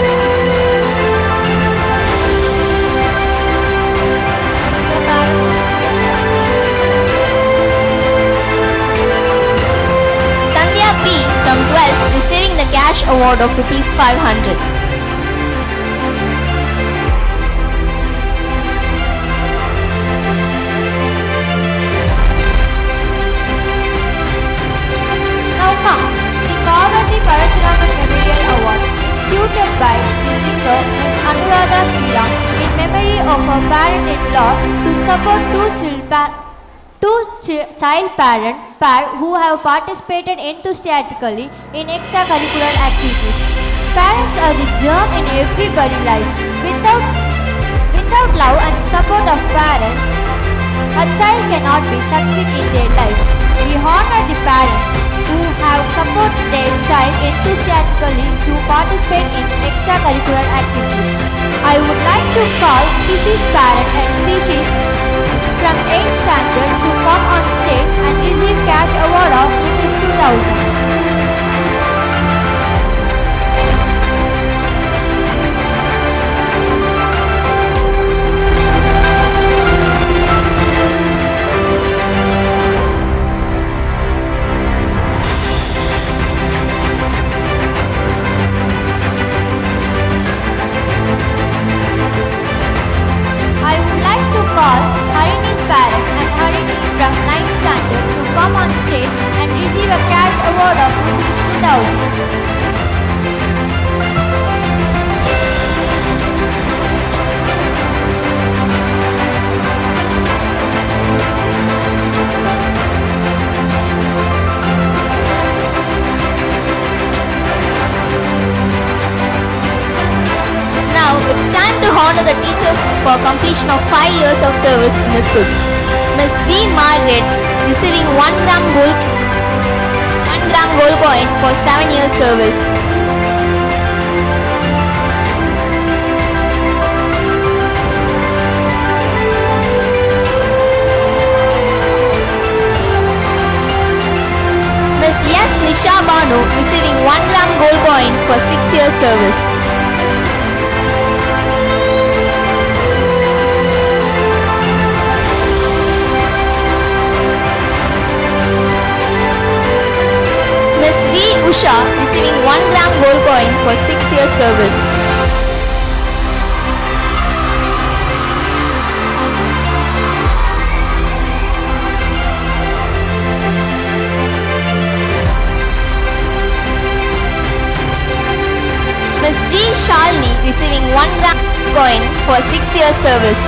Sandhya P. from 12th receiving the cash award of Rs 500. Now comes the Parvati Parashuraman Memorial Award, instituted by the singer Ms. Anuradha Sriram in memory of her parent-in-law to support child parent pair who have participated enthusiastically in extracurricular activities. Parents are the germ in everybody's life. Without love and support of parents, a child cannot be succeed in their life. We honor the parents who have supported their child enthusiastically to participate in extracurricular activities. I would like to call Kishi's parent and Kishi's from 8th standard to come on stage and receive cash award of Rs 2,000. I would like to call Harini's parent and Harini from 9th standard to come on stage and receive a cash award of Rs 2,000. Now it's time to honor the teachers for completion of 5 years of service in the school. Ms. V. Margaret receiving 1 gram gold coin for 7 years service. Ms. S. Nisha Banu receiving 1 gram gold coin for 6 years service. Ms. V. Usha receiving 1 gram gold coin for 6 years service. Ms. D. Shalini receiving 1 gram coin for 6 years service.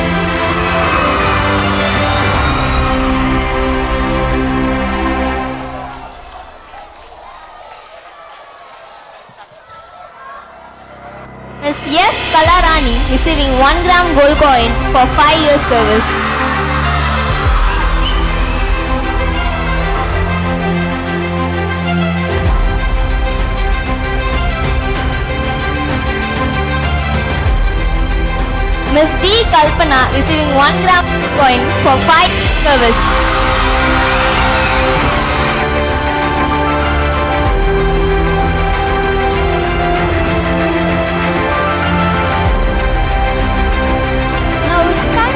Ms. S. Kalarani receiving 1 gram gold coin for 5 years service. Ms. D. Kalpana receiving 1 gram coin for 5 years service.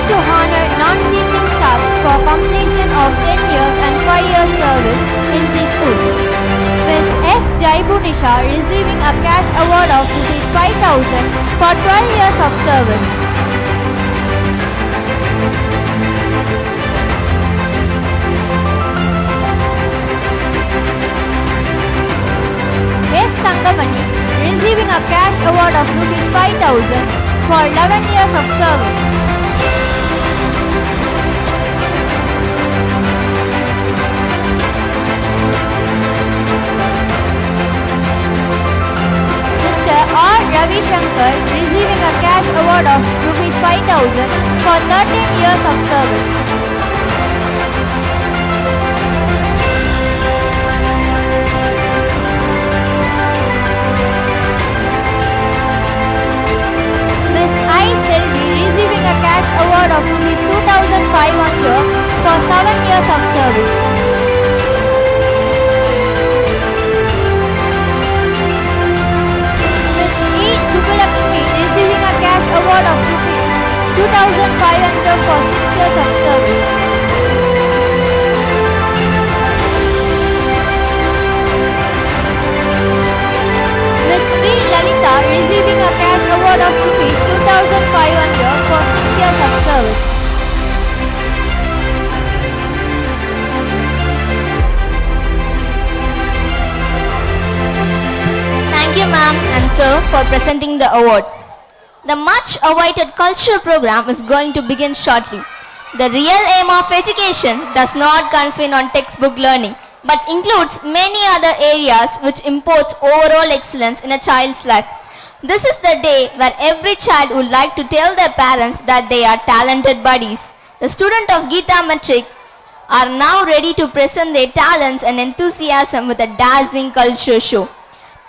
To honor non-teaching staff for completion of 10 years and 5 years service in the school. Ms. S. Jaibunisha receiving a cash award of Rs 5,000 for 12 years of service. S. Tangamani receiving a cash award of Rs 5,000 for 11 years of service. R. Ravi Shankar receiving a cash award of Rs 5,000 for 13 years of service. ma'am and sir for presenting the award. The much awaited cultural program is going to begin shortly. The real aim of education does not confine on textbook learning, but includes many other areas which imports overall excellence in a child's life. This is the day where every child would like to tell their parents that they are talented buddies. The students of Geetha Matric are now ready to present their talents and enthusiasm with a dazzling culture show.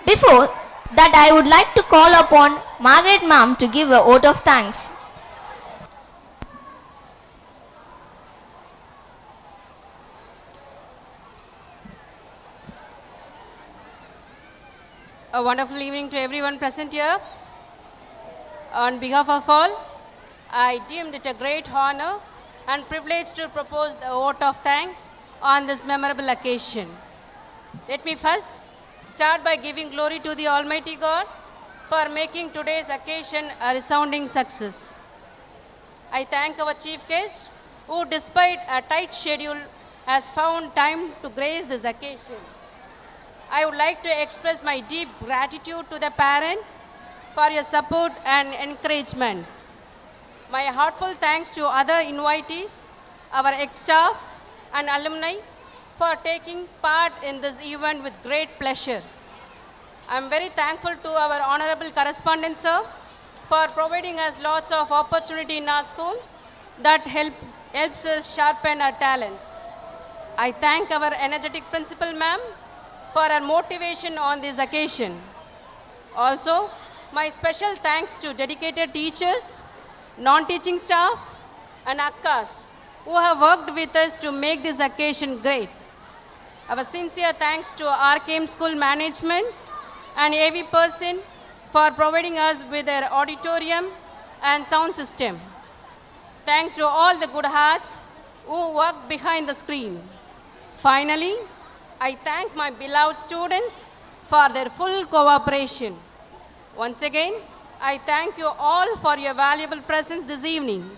Before that, I would like to call upon Margaret ma'am to give a vote of thanks. A wonderful evening to everyone present here. On behalf of all, I deemed it a great honor and privilege to propose the vote of thanks on this memorable occasion. Let me first start by giving glory to the Almighty God for making today's occasion a resounding success. I thank our chief guest who, despite a tight schedule, has found time to grace this occasion. I would like to express my deep gratitude to the parent for your support and encouragement. My heartfelt thanks to other invitees, our ex-staff and alumni for taking part in this event with great pleasure. I am very thankful to our honorable correspondent sir for providing us lots of opportunity in our school that helps us sharpen our talents. I thank our energetic principal ma'am for her motivation on this occasion. Also, my special thanks to dedicated teachers, non-teaching staff, and akkas who have worked with us to make this occasion great. Our sincere thanks to RKM School Management and AV person for providing us with their auditorium and sound system. Thanks to all the good hearts who worked behind the screen. Finally, I thank my beloved students for their full cooperation. Once again, I thank you all for your valuable presence this evening.